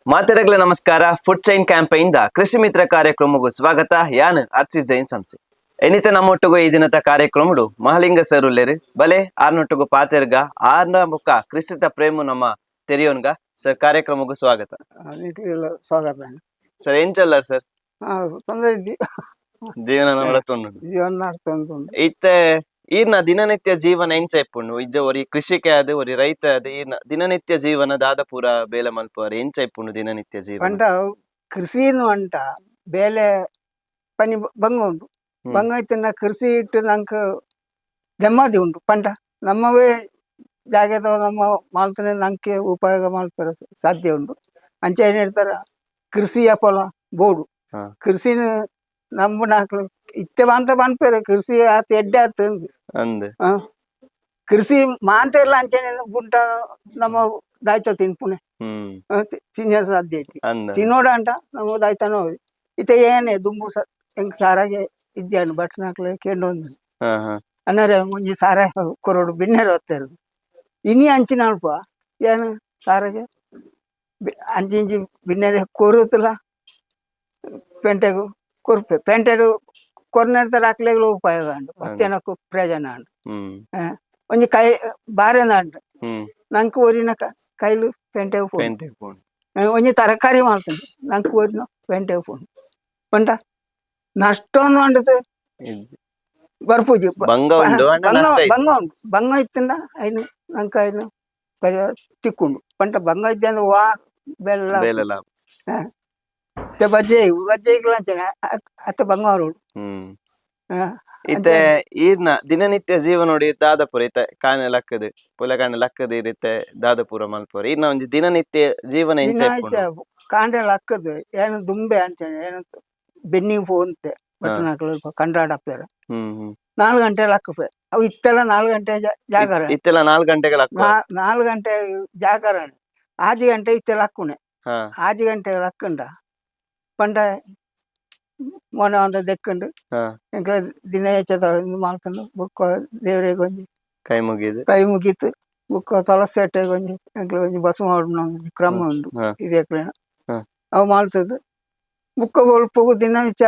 ಮಾತೆರೆಗ್ಲ ನಮಸ್ಕಾರ. Food chain campaign the ಕೃಷಿ ಮಿತ್ರ ಕಾರ್ಯಕ್ರಮಗೂ ಸ್ವಾಗತ. ಯಾನ್ ಅರ್ಚಿಸ್ ಜೈನ್ ಸಂಸ್ಥೆ ಎನಿತ ನಮ್ಮೊಟ್ಟುಗು ಈ ದಿನದ ಕಾರ್ಯಕ್ರಮಡು ಮಹಲಿಂಗ ಸರ್ ಉಲ್ಲೇರು ಬಲೆ ಆರ್ನೊಟ್ಟುಗು ಪಾತೆರ್ಗ ಆರ್ನ ಮುಖ ಕೃಷಿತ ಪ್ರೇಮು ನಮ್ಮ ತೆರೆಯೋನ್ಗ ಸರ್ ಕಾರ್ಯಕ್ರಮಗೂ ಸ್ವಾಗತ. ಸ್ವಾಗತ ಸರ್ ಏನ್ ಚಲ್ಲಾರ್ ಸರ್? ತೊಂದರೆ ಇದ್ದಿ ಜೀವನ ನಡತೊಂಡು ಜೀವನ ನಡ್ತೊಂದು ಇತ್ತೆ ಈರ್ನ ದಿನನಿತ್ಯ ಜೀವನ ಎಂಚ ಇಪ್ಪುಂಡು ಇಜ್ಜ ಒರಿ ಕೃಷಿಕೆ ಅದು ಒರಿ ರೈತ ಅದು ಈರ್ನ ದಿನನಿತ್ಯ ಜೀವನ ದಾದ ಪೂರ ಬೇಲೆ ಮಲ್ಪುವಾರು ಎಂಚ ಇಪ್ಪುಂಡು ದಿನನಿತ್ಯ ಜೀವನ పంట ಕೃಷಿನು ಅಂಟ ಬೇಲೆ ಪನಿ ಬಂಗ ಉಂಟು ಬಂಗ ಇತ್ತಿನ ಕೃಷಿ ಇಟ್ಟು ನಂಕ ನೆಮ್ಮದಿ ಉಂಟು ಪಂಟ ನಮ್ಮವೇ ಜಾಗದ ನಮ್ಮ ಮಾಡ್ತಾನೆ ನಂಗೆ ಉಪಯೋಗ ಮಾಡ್ತಾರೆ ಸಾಧ್ಯ ಉಂಟು ಅಂಚೆ ಏನ್ ಹೇಳ್ತಾರ ಕೃಷಿಯ ಫಲ ಬೋಡು ಕೃಷಿನ ನಮ್ಮ ನಾಲ್ಕು ಇತ್ತೆ ಅಂತ ಬಂದ್ಪೇರೆ ಕೃಷಿ ಆತ ಎಡ್ಡೆ ಆತ ಅಂದ್ ಕೃಷಿ ಮಾಂತ ಇಲ್ಲ ಅಂಚೆನೆ ಗುಂಟ ನಮ್ಮ ದಾಯ್ತ ತಿನ್ಪುಣೆ ತಿನ್ನ ಸಾಧ್ಯ ಐತಿ ಅಂದ್ ತಿನ್ನೋಡ ಅಂಟ ನಮ್ಮ ದಾಯ್ತಾನೋ ಇತ್ತೆ ಏನೇ ದುಂಬು ಹೆಂಗ್ ಸಾರಾಗೆ ಇದ್ಯಾನು ಬಟ್ನಾಕ್ಲೆ ಕೇಂಡೊಂದು ಅನ್ನರೆ ಒಂಜಿ ಸಾರ ಕೊರೋಡು ಬಿನ್ನೆರು ಹೊತ್ತೇರು ಇನಿ ಅಂಚಿನ ಅಲ್ಪ ಏನು ಸಾರಾಗೆ ಅಂಚಿ ಇಂಚಿ ಬಿನ್ನೆರೆ ಕೊರುತ್ತಲ್ಲ ಪೆಂಟೆಗು ಕೊರ್ಪೆ ಪೆಂಟೆಡು ಕೊರ್ನೆಡ್ತಾರೆ ಹಾಕ್ಲೆಗಳು ಉಪಯೋಗ ಉಂಟು ಮತ್ತೇನಕ್ಕೂ ಪ್ರಯೋಜನ ಉಂಟು ಒಂಜಿ ಕೈ ಬಾರೆನ ಉಂಟು ನಂಗೆ ಊರಿನ ಕೈಲು ಪೆಂಟೆಗೆ ಫೋನ್ ಒಂಜಿ ತರಕಾರಿ ಮಾಡ್ತೀನಿ ನಂಗೆ ಊರಿನ ಪೆಂಟೆಗೆ ಫೋನ್ ಪಂಟ ನಷ್ಟೊಂದು ಉಂಟು ಬರ್ಪೂಜಿ ಬಂಗ ಉಂಡು ಬಂಗ ಇತ್ತಿಂದ ಐನು ನಂಗೆ ಐನು ಪರಿಹಾರ ತಿಕ್ಕೊಂಡು ಪಂಟ ಬಂಗ ಇದ್ದೆ ಅಂದ್ರೆ ವಾ ಬೆಲ್ಲ ಬಜ್ಜೆಗಳು ಅಂತಾನೆ ಅತ್ತ ಬಂಗಾರು ಇತ್ತೆ ಈರ್ನ ದಿನನಿತ್ಯ ಜೀವನ ನೋಡಿ ದಾದಪುರ ಇತ್ತ ಕಾಣೆ ಲಕ್ಕದ ಪುಲ ಕಾಣೆ ಲಕ್ಕದ ಇರುತ್ತೆ ದಾದಪುರ ಮಲ್ಪುರ ಈರ್ನ ಒಂಜಿ ದಿನನಿತ್ಯ ಜೀವನ ಎಂಚ ಕಾಂಡೆ ಲಕ್ಕದ ಏನು ದುಂಬೆ ಅಂತಾನೆ ಏನು ಬೆನ್ನಿಗೆ ಹೋಂತೆ ಬಟ್ಟನಾಕ್ಲ ಕಂಡ್ರಾಡ್ ಹಾಕ್ತಾರೆ 4 ಗಂಟೆ ಲಕ್ಕಪೆ ಅವು ಇತ್ತೆಲ್ಲ 4 ಗಂಟೆ ಜಾಗರ ಇತ್ತೆಲ್ಲ 4 ಗಂಟೆಗೆ ಲಕ್ಕ 4 ಗಂಟೆ ಜಾಗರಣೆ 6 ಗಂಟೆ ಇತ್ತೆಲ್ಲ ಹಕ್ಕುನೆ 6 ಗಂಟೆ ಲಕ್ಕಂಡ ಪಂಡ ಮೊನ್ನೆ ಒಂದು ದೆಕ್ಕಂಡು ದಿನ ಹೆಚ್ಚದ ಮಾಡ್ಕೊಂಡು ಬುಕ್ಕ ದೇವರಿಗೆ ಒಂಜಿ ಕೈ ಮುಗೀತು ಬುಕ್ಕ ತುಳಸಿ ಒಂಜಿ ಎಂಕ್ಲೆ ಒಂಜಿ ಬಸು ಮಾಡು ಕ್ರಮ ಉಂಟು ಇದೇಕ್ಲೆ ಅವು ಮಾಡ್ತದ್ದು ಬುಕ್ಕ ಒಲ್ಪಗು ದಿನ ಹೆಚ್ಚ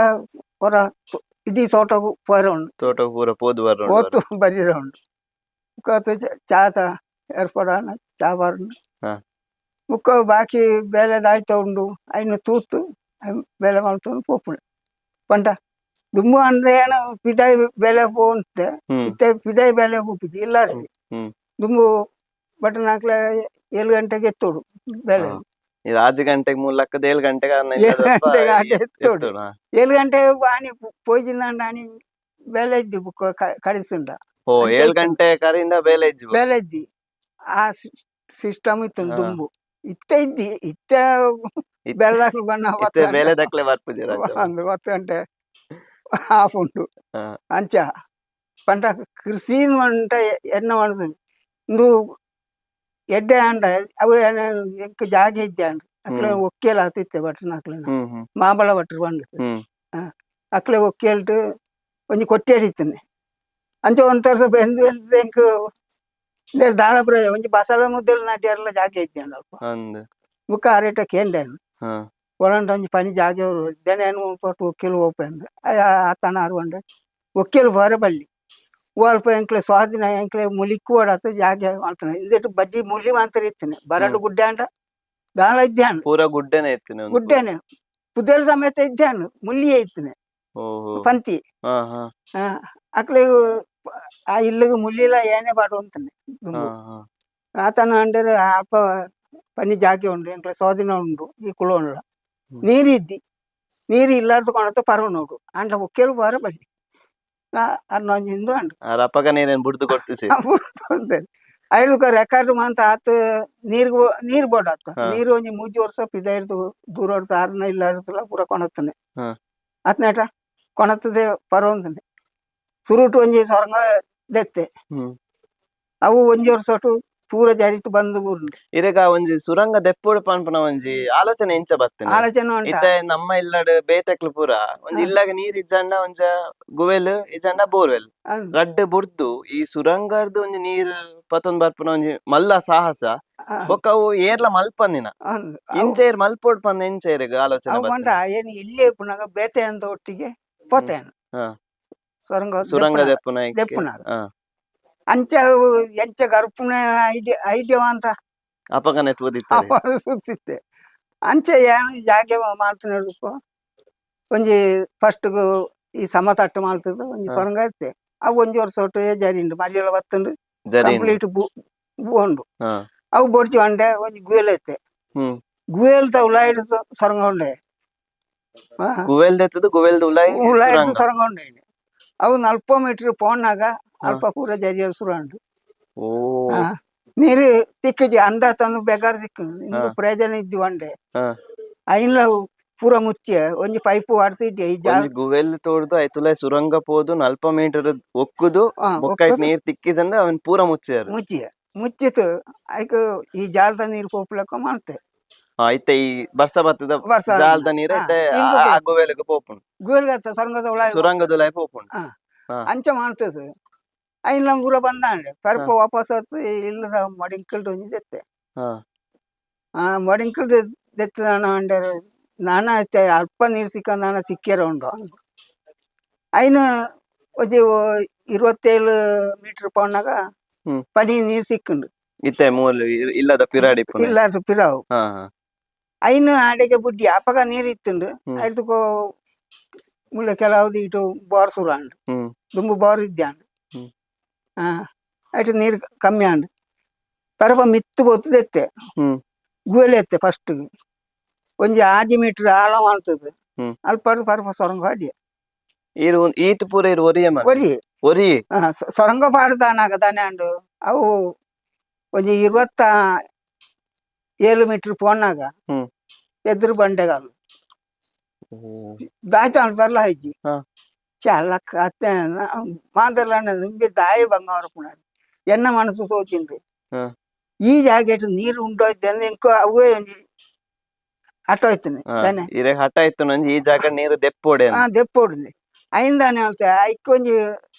ಹೊರ ಇಡೀ ತೋಟಗೂ ಪೋರ ಉಂಡು ತೋಟಗೂ ಪೂರ ಪೋತು ಬರೀರ ಉಂಡು ಬುಕ್ಕ ಚಾತ ಏರ್ಪಡ ಚಾ ಬಾರು ಬುಕ್ಕ ಬಾಕಿ ಬೇಲೆ ದಾಯ್ತ ಉಂಡು ಐನು ತೂತು ಬೇಲೆ ಮಾಡ್ಕೊಂಡು ಪೋಪುಣೆ ಪಂಟ ದುಂಬು ಅಂದ್ರೆ ಏನು ಪಿದಾಯಿ ಬೆಲೆ ಪೋಂತೆ ಇತ್ತೆ ಪಿದಾಯಿ ಬೆಲೆ ಹೋಗ್ಬಿಟ್ಟು ಇಲ್ಲ ರೀ ದುಂಬು ಬಟನ್ ಹಾಕ್ಲೆ 7 ಗಂಟೆಗೆ ಎತ್ತೋಡು ಬೆಲೆ 6 ಗಂಟೆಗೆ 3 ಲಕ್ಕದ 7 ಗಂಟೆಗೆ 7 ಗಂಟೆಗೆ ಆನಿ ಪೋಯ್ಜಿಂದ ಆನಿ ಬೆಲೆ ಇದ್ದಿ ಬುಕ್ ಕಡಿಸುಂಡ 7 ಗಂಟೆ ಕರಿಂದ ಬೆಲೆ ಇದ್ದಿ ಆ ಸಿಸ್ಟಮ್ ಇತ್ತು ದುಂಬು ಇತ್ತೆ ಇದ್ದಿ ಇತ್ತೆ ಬೆಲ್ಲದಾಕ್ಲು ಬಣ್ಣ 10 ಗಂಟೆ ಹಾಫ್ ಉಂಟು ಅಂಚ ಪಂಟ ಕೃಷಿ ಅಂಟ ಎನ್ನ ಮಾಡುದು ಇಂದು ಎಡ್ಡೆ ಅಂಡ ಅವು ಎಂಕ್ ಜಾಗ ಇದ್ದೆ ಅಂಡ ಅಕ್ಲೆ ಒಕ್ಕೇಲ ಹತ್ತಿತ್ತೆ ಬಟ್ನ ಅಕ್ಲೆ ಮಾಬಳ ಬಟ್ರು ಬಂದು ಅಕ್ಲೆ ಒಕ್ಕೇಲ್ಟು ಒಂಜಿ ಕೊಟ್ಟೆ ಹಿಡಿತೇನೆ ಅಂಚ ಒಂದ್ ಬೆಂದು ಎಂಕ್ ದಾಳಪುರ ಒಂಜಿ ಬಸಲ ಮುದ್ದೆಲು ನಾಟ್ಯಾರಲ್ಲ ಜಾಗ ಇದ್ದೆ ಅಂಡ ಅಲ್ಪ ಬುಕ್ಕ ಆರೇಟ ಕೇಂಡೇನು ಒಳಂಡ ಒಂಜಿ ಪನಿ ಜಾಗೆವ್ರು ದೆನೇನು ಪಟ್ಟು ಒಕ್ಕೇಲು ಓಪೆಂದು ಆತನ ಅರುವಂಡೆ ಒಕ್ಕೇಲು ಬರ ಬಳ್ಳಿ ಓಲ್ಪ ಎಂಕ್ಲೆ ಸ್ವಾದಿನ ಎಂಕ್ಲೆ ಮುಲಿಕ್ಕು ಓಡಾತ ಜಾಗೆ ಮಾಡ್ತಾನೆ ಇಂದೆಟ್ಟು ಬಜ್ಜಿ ಮುಲಿ ಮಾತ್ರ ಇತ್ತೇನೆ ಬರಡು ಗುಡ್ಡೆ ಅಂಡ ದಾಳ ಇದ್ದಾನು ಪೂರ ಗುಡ್ಡೆನೆ ಇತ್ತೇನೆ ಗುಡ್ಡೆನೆ ಪುದೇಲ್ ಸಮೇತ ಇದ್ದಾನು ಮುಲ್ಲಿಯೇ ಇತ್ತನೆ ಪಂತಿ ಅಕ್ಲೆ ಆ ಇಲ್ಲಿಗೆ ಮುಲ್ಲಿಲ್ಲ ಏನೇ ಬಾಡು ಅಂತಾನೆ ಆತನ ಅಂಡರ್ ಅಪ್ಪ ಪನಿ ಜಾಗೆ ಉಂಡು ಎಂಕ್ಲೆ ಸ್ವಾದಿನ ಉಂಡು ಈ ಕುಳ ಉಂಡ ನೀರಿದ್ದಿ ನೀರು ಇಲ್ಲಾರ್ದು ಕೊಣತ ಪರ್ವ ನೋಡು ಅಂಡ್ಲ ಒಕ್ಕೇಲು ಬಾರ ಬಲ್ಲಿ ಅನ್ನೊಂಜಿಂದು ಅಂಡು ಅಪ್ಪಗ ನೀರೇನು ಬುಡ್ದು ಕೊಡ್ತೀಸಿ ಐದು ರೆಕಾರ್ಡ್ ಮಾಂತ ಆತ ನೀರ್ ಬೋರ್ಡ್ ಆತ ನೀರು ಒಂಜಿ 3 ವರ್ಷ ಪಿದ ಹಿಡ್ದು ದೂರ ಹೊಡ್ದು ಆರ್ನ ಇಲ್ಲ ಇರ್ತಲ್ಲ ಪೂರ ಕೊಣತ್ತಾನೆ ಅತ್ನೇಟ ಕೊಣತ್ತದೆ ಪರ್ವಂತಾನೆ ಸುರುಟು ಒಂಜಿ ಸೊರಂಗ ದೆತ್ತೆ ಅವು ಒಂಜಿ ವರ್ಷ ಪೂರ ಜಾರಿತು ಬಂದು ಬುರ್ಂಡು ಇರೆಗ ಒಂಜಿ ಸುರಂಗ ದೆಪ್ಪುಡು ಪನ್ಪುನ ಒಂಜಿ ಆಲೋಚನೆ ಎಂಚ ಬತ್ತಿನ ಆಲೋಚನೆ ಉಂಟ. ಇತ್ತೆ ನಮ್ಮ ಇಲ್ಲಡ್ ಬೇತಕ್ಲು ಪೂರ ಒಂಜಿ ಇಲ್ಲಾಗ ನೀರ್ ಇಜ್ಜಂಡ ಒಂಜ ಗುವೆಲ್ ಇಜ್ಜಂಡ ಬೋರ್ವೆಲ್ ಅದ್- ರಡ್ಡ್ ಬುಡ್ದು ಈ ಸುರಂಗರ್ದು ಒಂಜಿ ನೀರ್ ಪತೊಂದ್ ಬರ್ಪುನ ಒಂಜಿ ಮಲ್ಲ ಸಾಹಸ ಆ, ಬೊಕ್ಕ ಅವು ಏರ್ಲ ಮಲ್ಪಂದಿನ ಅದ್- ಇಂಚೇರ್ ಮಲ್ಪೋಡ್ ಪಂದ ಎಂಚೇರ್ಗ ಆಲೋಚನೆ ಅವು ಮಂಟ ಬತ್ತಿನ ಏನು ಇಲ್ಲೇ ಪುನಗ ಬೇತೆ ಅಂತ ಒಟ್ಟಿಗೆ ಪೋತೇನು ಹಾ ಸೊರಂಗ ಸುರಂಗ ದೆಪ್ಪುನಾಗ ದೆಪ್ಪುನ ಇಕ್ಕೆ. ದೆಪ್ಪುನಾಗ ಹಾ ಅಂಚೆ ಅವು ಎಂಚ ಗರ್ಪುನ ಐಡಿಯಾ ಅಂತ ಅಪಗನೆ ತೂದಿತ್ತಾರೆ ಅವ ಸುತ್ತಿತ್ತೆ ಅಂಚೆ ಏನು ಜಾಗೆ ಮಾಲ್ತನಡ್ಬೇಕು ಒಂಜಿ ಫಸ್ಟ್ ಈ ಸಮತಟ್ಟು ಮಾಲ್ತದ ಒಂಜಿ ಹಾ. ಸೊರಂಗ ಇತ್ತೆ ಅವು ಒಂಜಿ ವರ್ಷ ಒಟ್ಟು ಜಾರಿಂಡು ಮರಿಯೆಲ್ಲ ಬತ್ತುಂಡು ಜರಿ ಕಂಪ್ಲೀಟ್ ಬೂಂಡು ಹಾ ಅವು ಬೊಡ್ಚಿ ಒಂಡೆ ಒಂಜಿ ಗುಯಲ್ ಐತೆ ಹ್ಮ್ ಗುಯಲ್ ತ ಉಲಾಯ್ಡ್ ಸೊರಂಗ ಉಂಡೆ ಗುವೆಲ್ ದೆತ್ತದು ಗುವೆಲ್ದ ಉಲಾಯಿ ಉಲಾಯ್ಡ್ ಸುರಂಗ ಸೊರಂಗ ಉಂಡೆ ಅವು 40 ಮೀಟರ್ ಪೋನಾಗ ಹಾ. ಅಲ್ಪ ಪೂರ ಜರಿಯಲ್ ಸುರಂಡು ಓ ನೀರು ತಿಕ್ಕಜಿ ಅಂದ ತಂದು ಬೆಗಾರ್ ಸಿಕ್ಕುಂಡು ಇಂದು ಹಾ. ಪ್ರಯೋಜನ ಇದ್ದು ಒಂಡೆ ಹಾ ಐನ್ಲ ಪೂರ ಮುಚ್ಚೆ ಒಂಜಿ ಪೈಪ್ ವಾಡ್ಸಿದ್ದೆ ಈ ಜಾಗ ಒಂಜಿ ಗುವೆಲ್ ತೋಡ್ದು ಐತುಲೆ ಸುರಂಗ ಪೋದು 40 ಮೀಟರ್ ಒಕ್ಕುದು ಬೊಕ್ಕ ನೀರ್ ತಿಕ್ಕಿಸಂದ ಅವನ್ ಪೂರ ಮುಚ್ಚಾರು ಮುಚ್ಚಿಯ ಮುಚ್ಚಿತು ಐಕ್ ಈ ಜಾಲದ ನೀರು ಪೋಪ್ಲಕ್ಕ ಮಾಡ್ತೆ ಐತೆ ಈ ಬರ್ಸ ಬತ್ತದ ವರ್ಷ ಜಾಲ್ದ ನೀರ್ ಹಾ, ಐತೆ ಇಂಗು ಆ ಗುವೆಲ್ಗ ಪೋಪುಂಡು ಗುಯಲ್ಗತ್ತ ಸೊರಂಗದ ಉಳಾಯ್ ಸುರಂಗದುಲಾಯ್ ಪೋಪುಂಡು ಹಾ. ಹಾ ಅಂಚ ಮಾಡ್ತದೆ ಐನ್ಲ ಪೂರ ಬಂದಾಂಡೆ ಪರ್ಪ ಹಾ. ವಾಪಸ್ ಹೊತ್ತು ಇಲ್ಲದ ಮಡಿಂಕಲ್ಡು ಒಂಜಿ ದೆತ್ತೆ ಹಾ ಮಡಿಂಕಲ್ದು ದೆತ್ತು ಅಂಡೆ ನಾನ ಐತೆ ಅಲ್ಪ ನೀರು ಸಿಕ್ಕಂದ ಸಿಕ್ಕ್ಯಾರ ಉಂಡು ಐನ ಒಂಜಿ 27 ಮೀಟರ್ ಪೋನಾಗ ಹ್ಮ್. ಪನಿ ನೀರು ಸಿಕ್ಕುಂಡು ಇತ್ತೆ ಮೂಲ ಇಲ್ಲದ ಪಿರಾಡಿ ಪುನ ಇಲ್ಲ ಪಿರಾವು ಹಾ ಹಾ ಐನ ಆಡೆಗೆ ಬುಡ್ಡಿ ಅಪಗ ನೀರು ಇತ್ತುಂಡು ಹ್ಮ್. ಐಡ್ದುಕೋ ಮುಳ್ಳ ಕೆಲವ್ದು ಇಟು ಬೋರ್ ಸುರಾಂಡು ಹ್ಮ್ ದುಂಬು ಬೋರ್ ಇದ್ದಾಂಡು ಹ್ಮ್. ಹಾ ಐಟು ನೀರು ಕಮ್ಮಿ ಆಂಡು ಪರಪ ಮಿತ್ತು ಬೊತ್ತದೆತ್ತೆ ಹ್ಮ್ ಗುಯಲ್ ಎತ್ತೆ ಫಸ್ಟ್ ಒಂಜಿ 5 ಮೀಟರ್ ಆಳ ಮಾಡ್ತದೆ ಹ್ಮ್. ಅಲ್ಪ ಪರಪ ಸೊರಂಗ ಪಾಡ್ಯ ಇರು ಈತ್ ಪೂರ ಇರು ಒರಿಯ ಮರ ಒರಿ ಒರಿ ಸೊರಂಗ ಪಾಡ್ದಾನಾಗ ತಾನೆ ಅಂಡು ಅವು ಒಂಜಿ 27 ಮೀಟರ್ ಪೋನಾಗ ಹ್ಮ್. ಎದುರು ಬಂಡೆಗಾಲು ದಾಯ್ತಾನು ಬರ್ಲ ಹೈಜಿ ಹಾ. చాలా మాదర్లానే నింబి దాయి బంగారు పునాది ఎన్న మనసు సోచింది ಹಾ. ఈ జాకెట్ నీరు ఉండోద్ది అని ఇంకో అవే అటు అవుతుంది దాన్ని ಇರೆ ಹಠ ಇತ್ತು ನಂಜಿ ಈ ಜಾಗ ನೀರು ದೆಪ್ಪೋಡೆ దెప్పోడింది అయిందాని వెళ్తే కొంచెం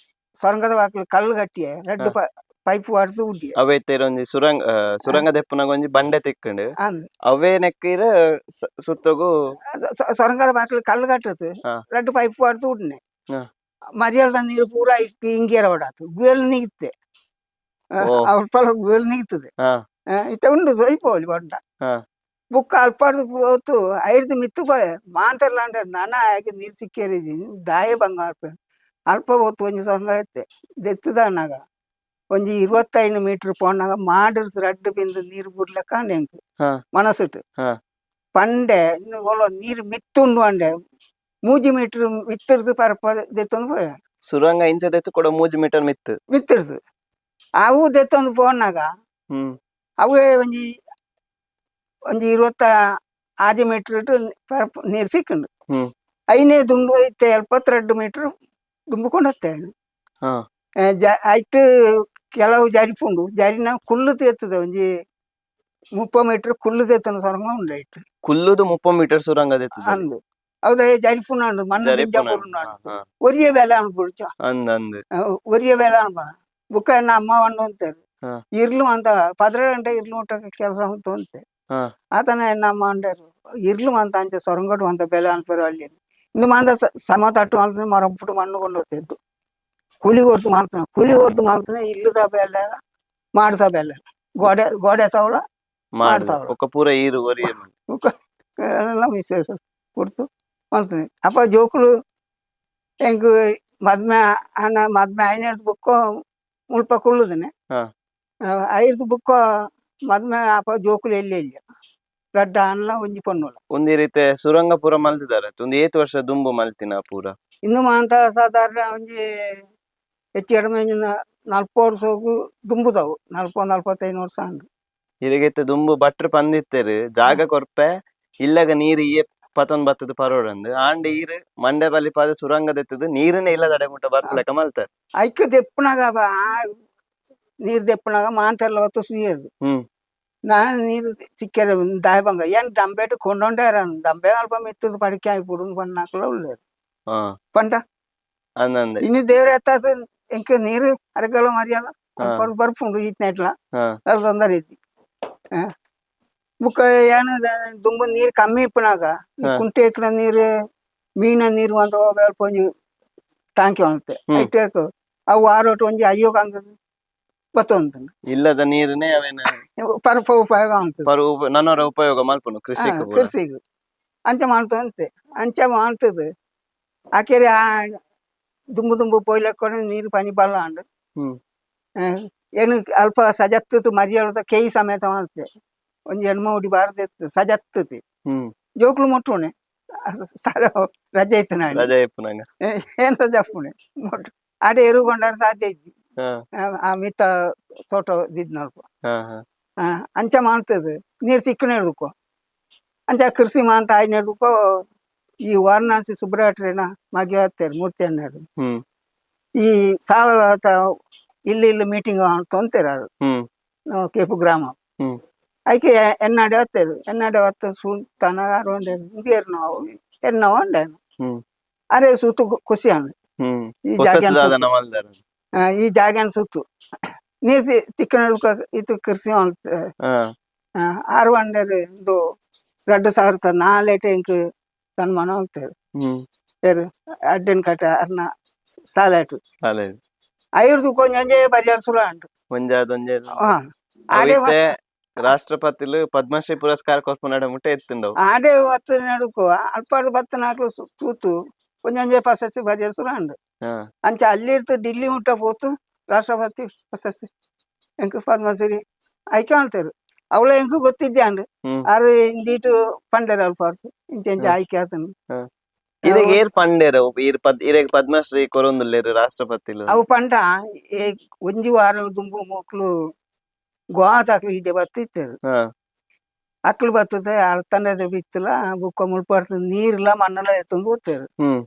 సొరంగద వాకులు కళ్ళు కట్టి రెడ్ పైపు వాడుతూ ఉండి ಅವೈತೆ ಒಂಜಿ ಸುರಂಗ ದೆಪ್ಪುನಾಗ ಒಂಜಿ ಬಂಡೆ ತಿಕ್ಕಂಡು అందు ಅವೇ ನೆಕ್ಕಿರ ಸುತ್ತಗು సొరంగద వాకులు కళ్ళు కట్టదు ಹಾ. రెడ్ పైపు వాడుతూ ఉండి ಹಾ. ಮರ್ಯಾದ ನೀರು ಪೂರ ಇಟ್ಟು ಹಿಂಗೇರ ಹೊಡಾತು ಗುಯಲ್ ನೀಗುತ್ತೆ ಓ. ಅಲ್ಪ ಗುಯಲ್ ನೀಗ್ತದೆ ಹಾ ಇತ್ತ ಉಂಡು ಸೊಯ್ಪೋಲಿ ಬಂಡ ಹಾ ಬುಕ್ಕ ಅಲ್ಪಾಡ್ದು ಹೋತು ಐಡ್ದು ಮಿತ್ತು ಮಾಂತರ್ಲ ಅಂದ್ರೆ ನಾನ ಹಾಗೆ ನೀರು ಸಿಕ್ಕೇರಿದ್ದೀನಿ ದಾಯ ಬಂಗಾರ ಅಲ್ಪ ಹೊತ್ತು ಒಂಜಿ ಸೊಂಗ ಐತೆ ದೆತ್ತದಾನಾಗ ಒಂಜಿ 25 ಮೀಟರ್ ಪೋನಾಗ ಮಾಡಿರ್ದು ರಡ್ಡು ಬಿಂದು ನೀರು ಬುರ್ಲೆಕ್ಕ ನೆಂಕು ಹಾ. ಮನಸ್ಸಿಟ್ಟು ಹಾ. ಪಂಡೆ ನೀರು ಮಿತ್ತುಂಡು ಅಂಡೆ 3 ಮೀಟರ್ ಮಿತ್ತಿರ್ದು ಪರಪ ದೆತ್ತೊಂದು ಪೋಯ ಸುರಂಗ ಇಂಚದೆತ್ತು ಕೂಡ 3 ಮೀಟರ್ ಮಿತ್ತು ಮಿತ್ತಿರ್ದು ಅವು ದೆತ್ತೊಂದು ಪೋನಾಗ ಹ್ಮ್ ಅವೇ ಒಂಜಿ 26 ಮೀಟರ್ ಪರಪ ನೀರು ಸಿಕ್ಕಂಡು ಹ್ಮ್ ಐನೇ ದುಂಡು ಐತೆ 72 ಮೀಟರ್ ದುಂಬುಕೊಂಡು ಹತ್ತೆ ಹಾ ಐಟ್ ಕೆಲವು ಜರಿಪುಂಡು ಜರಿನ ಕುಳ್ಳು ತೇರ್ತದೆ ಒಂಜಿ 30 ಮೀಟರ್ ಕುಳ್ಳು ತೇತನ ಸೊರಂಗ ಉಂಡು ಐಟ್ ಕುಲ್ಲುದು 30 ಮೀಟರ್ ಸುರಂಗ ದೆತ್ತು ಅಂದು ಹೌದಾ ಜರಿಪುಂಡು ಮಣ್ಣು ದಿಂಜಾಪುರು ಒರಿಯ ಬೇಲೆ ಅನ್ಬಿಡ್ಚ ಅಂದ್ ಅಂದ್ ಒರಿಯ ಬೇಲೆ ಅನ್ಬ ಬುಕ್ಕ ಎನ್ನ ಅಮ್ಮ ಒಂದು ಅಂತಾರೆ ಹಾ. ಇರ್ಲು ಅಂತ 12 ಗಂಟೆ ಇರ್ಲು ಊಟ ಕೆಲಸ ಅಂತ ಅಂತೆ ಹಾ. ಆತನ ಎನ್ನ ಅಮ್ಮ ಅಂಡಾರು ಇರ್ಲು ಅಂತ ಅಂಚೆ ಸೊರಂಗಡು ಅಂತ ಬೆಲೆ ಅನ್ಪರು ಅಲ್ಲಿ ಇಂದು ಮಾಂದ ಸಮ ತಟ್ಟು ಮಾಡ್ತಾನೆ ಮರಪುಟ್ಟು ಮಣ್ಣು ಕೊಂಡು ಹೋಗ್ತಿದ್ದು ಕೂಲಿ ಹೊರ್ತು ಮಾಡ್ತಾನೆ ಇಲ್ಲದ ಬೆಲೆ ಮಾಡ್ತಾ ಬೆಲೆ ಗೋಡೆ ತವಳ ಮಾಡ್ತಾವಳ ಒಕ್ಕ ಪೂರ ಈರು ಒರಿ ಎಲ್ಲ ವಿಶೇಷ ಕೊಡ್ತು ಮಾಡ್ತೀನಿ ಅಪ್ಪ ಜೋಕುಲು ಹೆಂಗ್ ಮದ್ಮೆ ಹಣ ಮದ್ಮೆ 5 ಬುಕ್ಕ ಮುಲ್ಪ ಕುಳ್ಳುದನೆ ಹಾ. 5 ಬುಕ್ಕ ಮದ್ಮೆ ಅಪ್ಪ ಜೋಕುಲು ಎಲ್ಲಿ ರಡ್ಡ ಅಣ್ಣ ಒಂಜಿ ಪೊಣ್ಣುಲ ಒಂದಿ ರೀತಿ ಸುರಂಗ ಪೂರ ಮಲ್ತಿದ್ದಾರೆ ಒಂದು 8 ವರ್ಷ ದುಂಬು ಮಲ್ತಿನ ಪೂರ ಇನ್ನು ಮಾಂತ ಸಾಧಾರಣ ಒಂಜಿ ಹೆಚ್ಚು ಕಡಿಮೆ 40 ವರ್ಷಕ್ಕೂ ದುಂಬುದವು 40-45 ವರ್ಷ ಅಂದು ಇರಿಗೆತ್ತೆ ದುಂಬು ಬಟ್ರು ಪಂದಿತ್ತೇರು ಜಾಗ ಕೊರ್ಪೆ ಇಲ್ಲಗ ನೀರು ಇಯೆ ಪತೊಂದ್ ಬತ್ತದ ಪರೋಡಂದು ಆಂಡ ಈರು ಮಂಡೆ ಬಲಿ ಪಾದ ಸುರಂಗ ದೆತ್ತದು ನೀರನ್ನೇ ಇಲ್ಲದಡೆ ಮುಟ್ಟ ಬರ್ಪಲೆಕ್ಕ ಮಲ್ತಾರೆ ಐಕ್ಯ ದೆಪ್ಪನಾಗ ನೀರ್ ದೆಪ್ಪನಾಗ ಮಾಂತೆಲ್ಲ ಹೊತ್ತು ಸುಯ್ಯರು ಹ್ಮ್ ನಾನು ನೀರು ಸಿಕ್ಕರೆ ದಾಯಭಂಗ ಏನ್ ದಂಬೆಟ್ಟು ಕೊಂಡೊಂಡಾರ ದಂಬೆ ಅಲ್ಪ ಮೆತ್ತದು ಪಡಿಕೆ ಆಯ್ಬಿಡು ಬಣ್ಣಾಕಲ ಉಳ್ಳೇರು ಹಾ ಪಂಡ ಅಂದಂದೆ ಇನ್ನು ದೇವ್ರ ಎತ್ತಾದ ಎಂಕ ನೀರು ಅರಗಲ ಮರಿಯಲ್ಲ ಹಾ. ಬರ್ಪುಂಡು ಈತ್ನೆಟ್ಲ ಹಾ ಅದು ತೊಂದರೆ ಐತಿ ಬುಕ್ಕ ಏನ ತುಂಬ ನೀರ್ ಕಮ್ಮಿ ಇಪ್ಪನಾಗ ಈ ಹಾ. ಕುಂಟೆ ಇಕ್ಕಡ ನೀರು ಮೀನ ನೀರು ಅಂತ ಸ್ವಲ್ಪ ಒಂಜಿ ಟಾಂಕಿ ಉಂಟೆ ಹ್ಮ್. ಐಟೇಕು ಅವು ಆರೋಟು ಒಂಜಿ ಅಯ್ಯೋ ಕಾಂಗ ಬತ್ತೊಂದು ಇಲ್ಲದ ನೀರನ್ನೇ ಅವೇನ ಪರಪ ಉಪಯೋಗ ಉಂಟು ನನ್ನವರ ಉಪಯೋಗ ಮಲ್ಪನು ಕೃಷಿಕ ಪೂರ ಕೃಷಿಗೆ ಅಂಚ ಮಾಡ್ತಂತೆ ಅಂಚ ಮಾಡ್ತದೆ ಆಕೆರೆ ಆ ದುಂಬು ದುಂಬು ಪೊಯ್ಲಕ್ಕೊಂಡು ನೀರು ಪನಿ ಬಲ್ಲ ಅಂಡು ಹ್ಮ್ ಏನು ಅಲ್ಪ ಸಜತ್ತದು ಮರಿಯಲ್ದ ಕೇಯಿ ಸಮೇತ ಮಾಡ್ತೆ ಒಂಜಿ ಹೆಣ್ಮೌಡಿ ಬಾರದಿತ್ತು ಸಜತ್ತತಿ ಹ್ಮ್ ಜೋಕ್ಲು ಮುಟ್ಟುಣೆ ರಜೆ ಇತ್ತು ನಾನು ರಜೆ ಇಪ್ಪುನಂಗ ಏನ್ ಜಪ್ಪುಣೆ ಮುಟ್ಟು ಆಡೆ ಎರುಗೊಂಡಾರ ಸಾಧ್ಯ ಇದ್ದಿ ಹಾ ಆ ಮಿತ್ತ ತೋಟ ದಿಡ್ ನಲ್ಪ ಹಾ ಹಾ ಅಂಚ ಮಾಡ್ತದೆ ನೀರು ಸಿಕ್ಕನೆ ಹಿಡ್ಕೊ ಅಂಚ ಕೃಷಿ ಮಾಂತ ಆಯ್ನ ಹಿಡ್ಕೊ ಈ ವಾರಣಾಸಿ ಸುಬ್ರಹ್ಮಣ್ಯನ ಮಗೆ ಹೇಳ್ತಾರೆ ಮೂರ್ತಿ ಅಣ್ಣರು ಹ್ಮ್ ಈ ಸಾವಯವ ಇಲ್ಲಿ ಮೀಟಿಂಗ್ ತೊಂತಾರೆ ಅದು ಹ್ಮ್ ಕೇಪು ಗ್ರಾಮ ಹ್ಮ್ ಅದಕ್ಕೆ ಎನ್ನಾಡೆ ಹೊತ್ತೇರು ಎನ್ನಾಡೆ ಹೊತ್ತು ಸುಲ್ತಾನ ಅರೊಂಡೆ ಇಂಗೇರು ನಾವು ಎನ್ನ ಒಂಡೇನು ಹ್ಮ್ ಅರೆ ಸುತ್ತು ಖುಷಿ ಅಣ್ಣ ಹ್ಮ್ ಈ ಜಾಗ ಹೊಸದಾದ ಮಲ್ದಾರ ಈ ಜಾಗ ಸುತ್ತು ನೀರು ತಿಕ್ಕಣ ಇದು ಕೃಷಿ ಹಾ ಆರು ಅಂಡರ್ ಇದು 2004 ಟ್ಯಾಂಕ್ ಸನ್ಮಾನ ಹೋಗ್ತೇವೆ ಹ್ಮ್ ಸರಿ ಅಡ್ಡನ್ ಕಟ್ಟ ಅರ್ನ ಸಾಲಾಟು ಸಾಲೆ ಐದು ಕೊಂಚ ಪರಿಹರಿಸಲು ಅಂಟು ಒಂಜಾದೊಂಜೇದು ಆಡೆ ಅವಿತ್ತೆ ರಾಷ್ಟ್ರಪತಿಲು ಪದ್ಮಶ್ರೀ ಪುರಸ್ಕಾರ ಕೊರ್ಪುನಡ ಮುಟ್ಟ ಎತ್ತುಂಡವು ಆಡೆ ಹೊತ್ತು ನಡುಕೋ ಅಲ್ಪಾಡು ಭತ್ತ ನಾಲ್ಕು ತೂತು ಕೊಂಚ ಪ್ರಶಸ್ತಿ ಪರಿಹರಿಸಲು ಅಂಡು ಹಾ ಅಂಚ ಅಲ್ಲಿ ಇರ್ತು ಡಿಲ್ಲಿ ಮುಟ್ಟ ಹೋತು ರಾಷ್ಟ್ರಪತಿ ಪ್ರಶಸ್ತಿ ಎಂಕು ಪದ್ಮಶ್ರೀ ಆಯ್ಕೆ ಮಾಡ್ತಾರೆ ಅವಳ ಎಂಕು ಗೊತ್ತಿದ್ದೆ ಅಂಡು ಹ್ಮ್ ಆರು ಇಂದೀಟು ಪಂಡರ ಅಲ್ಪ ಇಂಚ ಆಯ್ಕೆ ಆತನು ಇದಕ್ಕೆ ಏರ್ ಪಂಡೇರ ಇರೆಗ್ ಪದ್ಮಶ್ರೀ ಕೊರೊಂದುಲ್ಲೇರು ರಾಷ್ಟ್ರಪತಿಲು ಅವು ಪಂಡ ಒಂಜಿ ವಾರ ದುಂಬು ಮಕ್ಕಳು ಗೋವಾದ ಅಕ್ಲು ಇಡೆ ಬತ್ತಿತ್ತೇರು ಹಾ ಅಕ್ಲು ಬರ್ತದೆ ತಂಡದ ಬಿತ್ತಲ ಬುಕ್ಕ ಮುಳ್ಪಡ್ತದೆ ನೀರಿಲ್ಲ ಮಣ್ಣೆಲ್ಲ ಎತ್ತಂದು ಹೋಗ್ತೇರು ಹ್ಮ್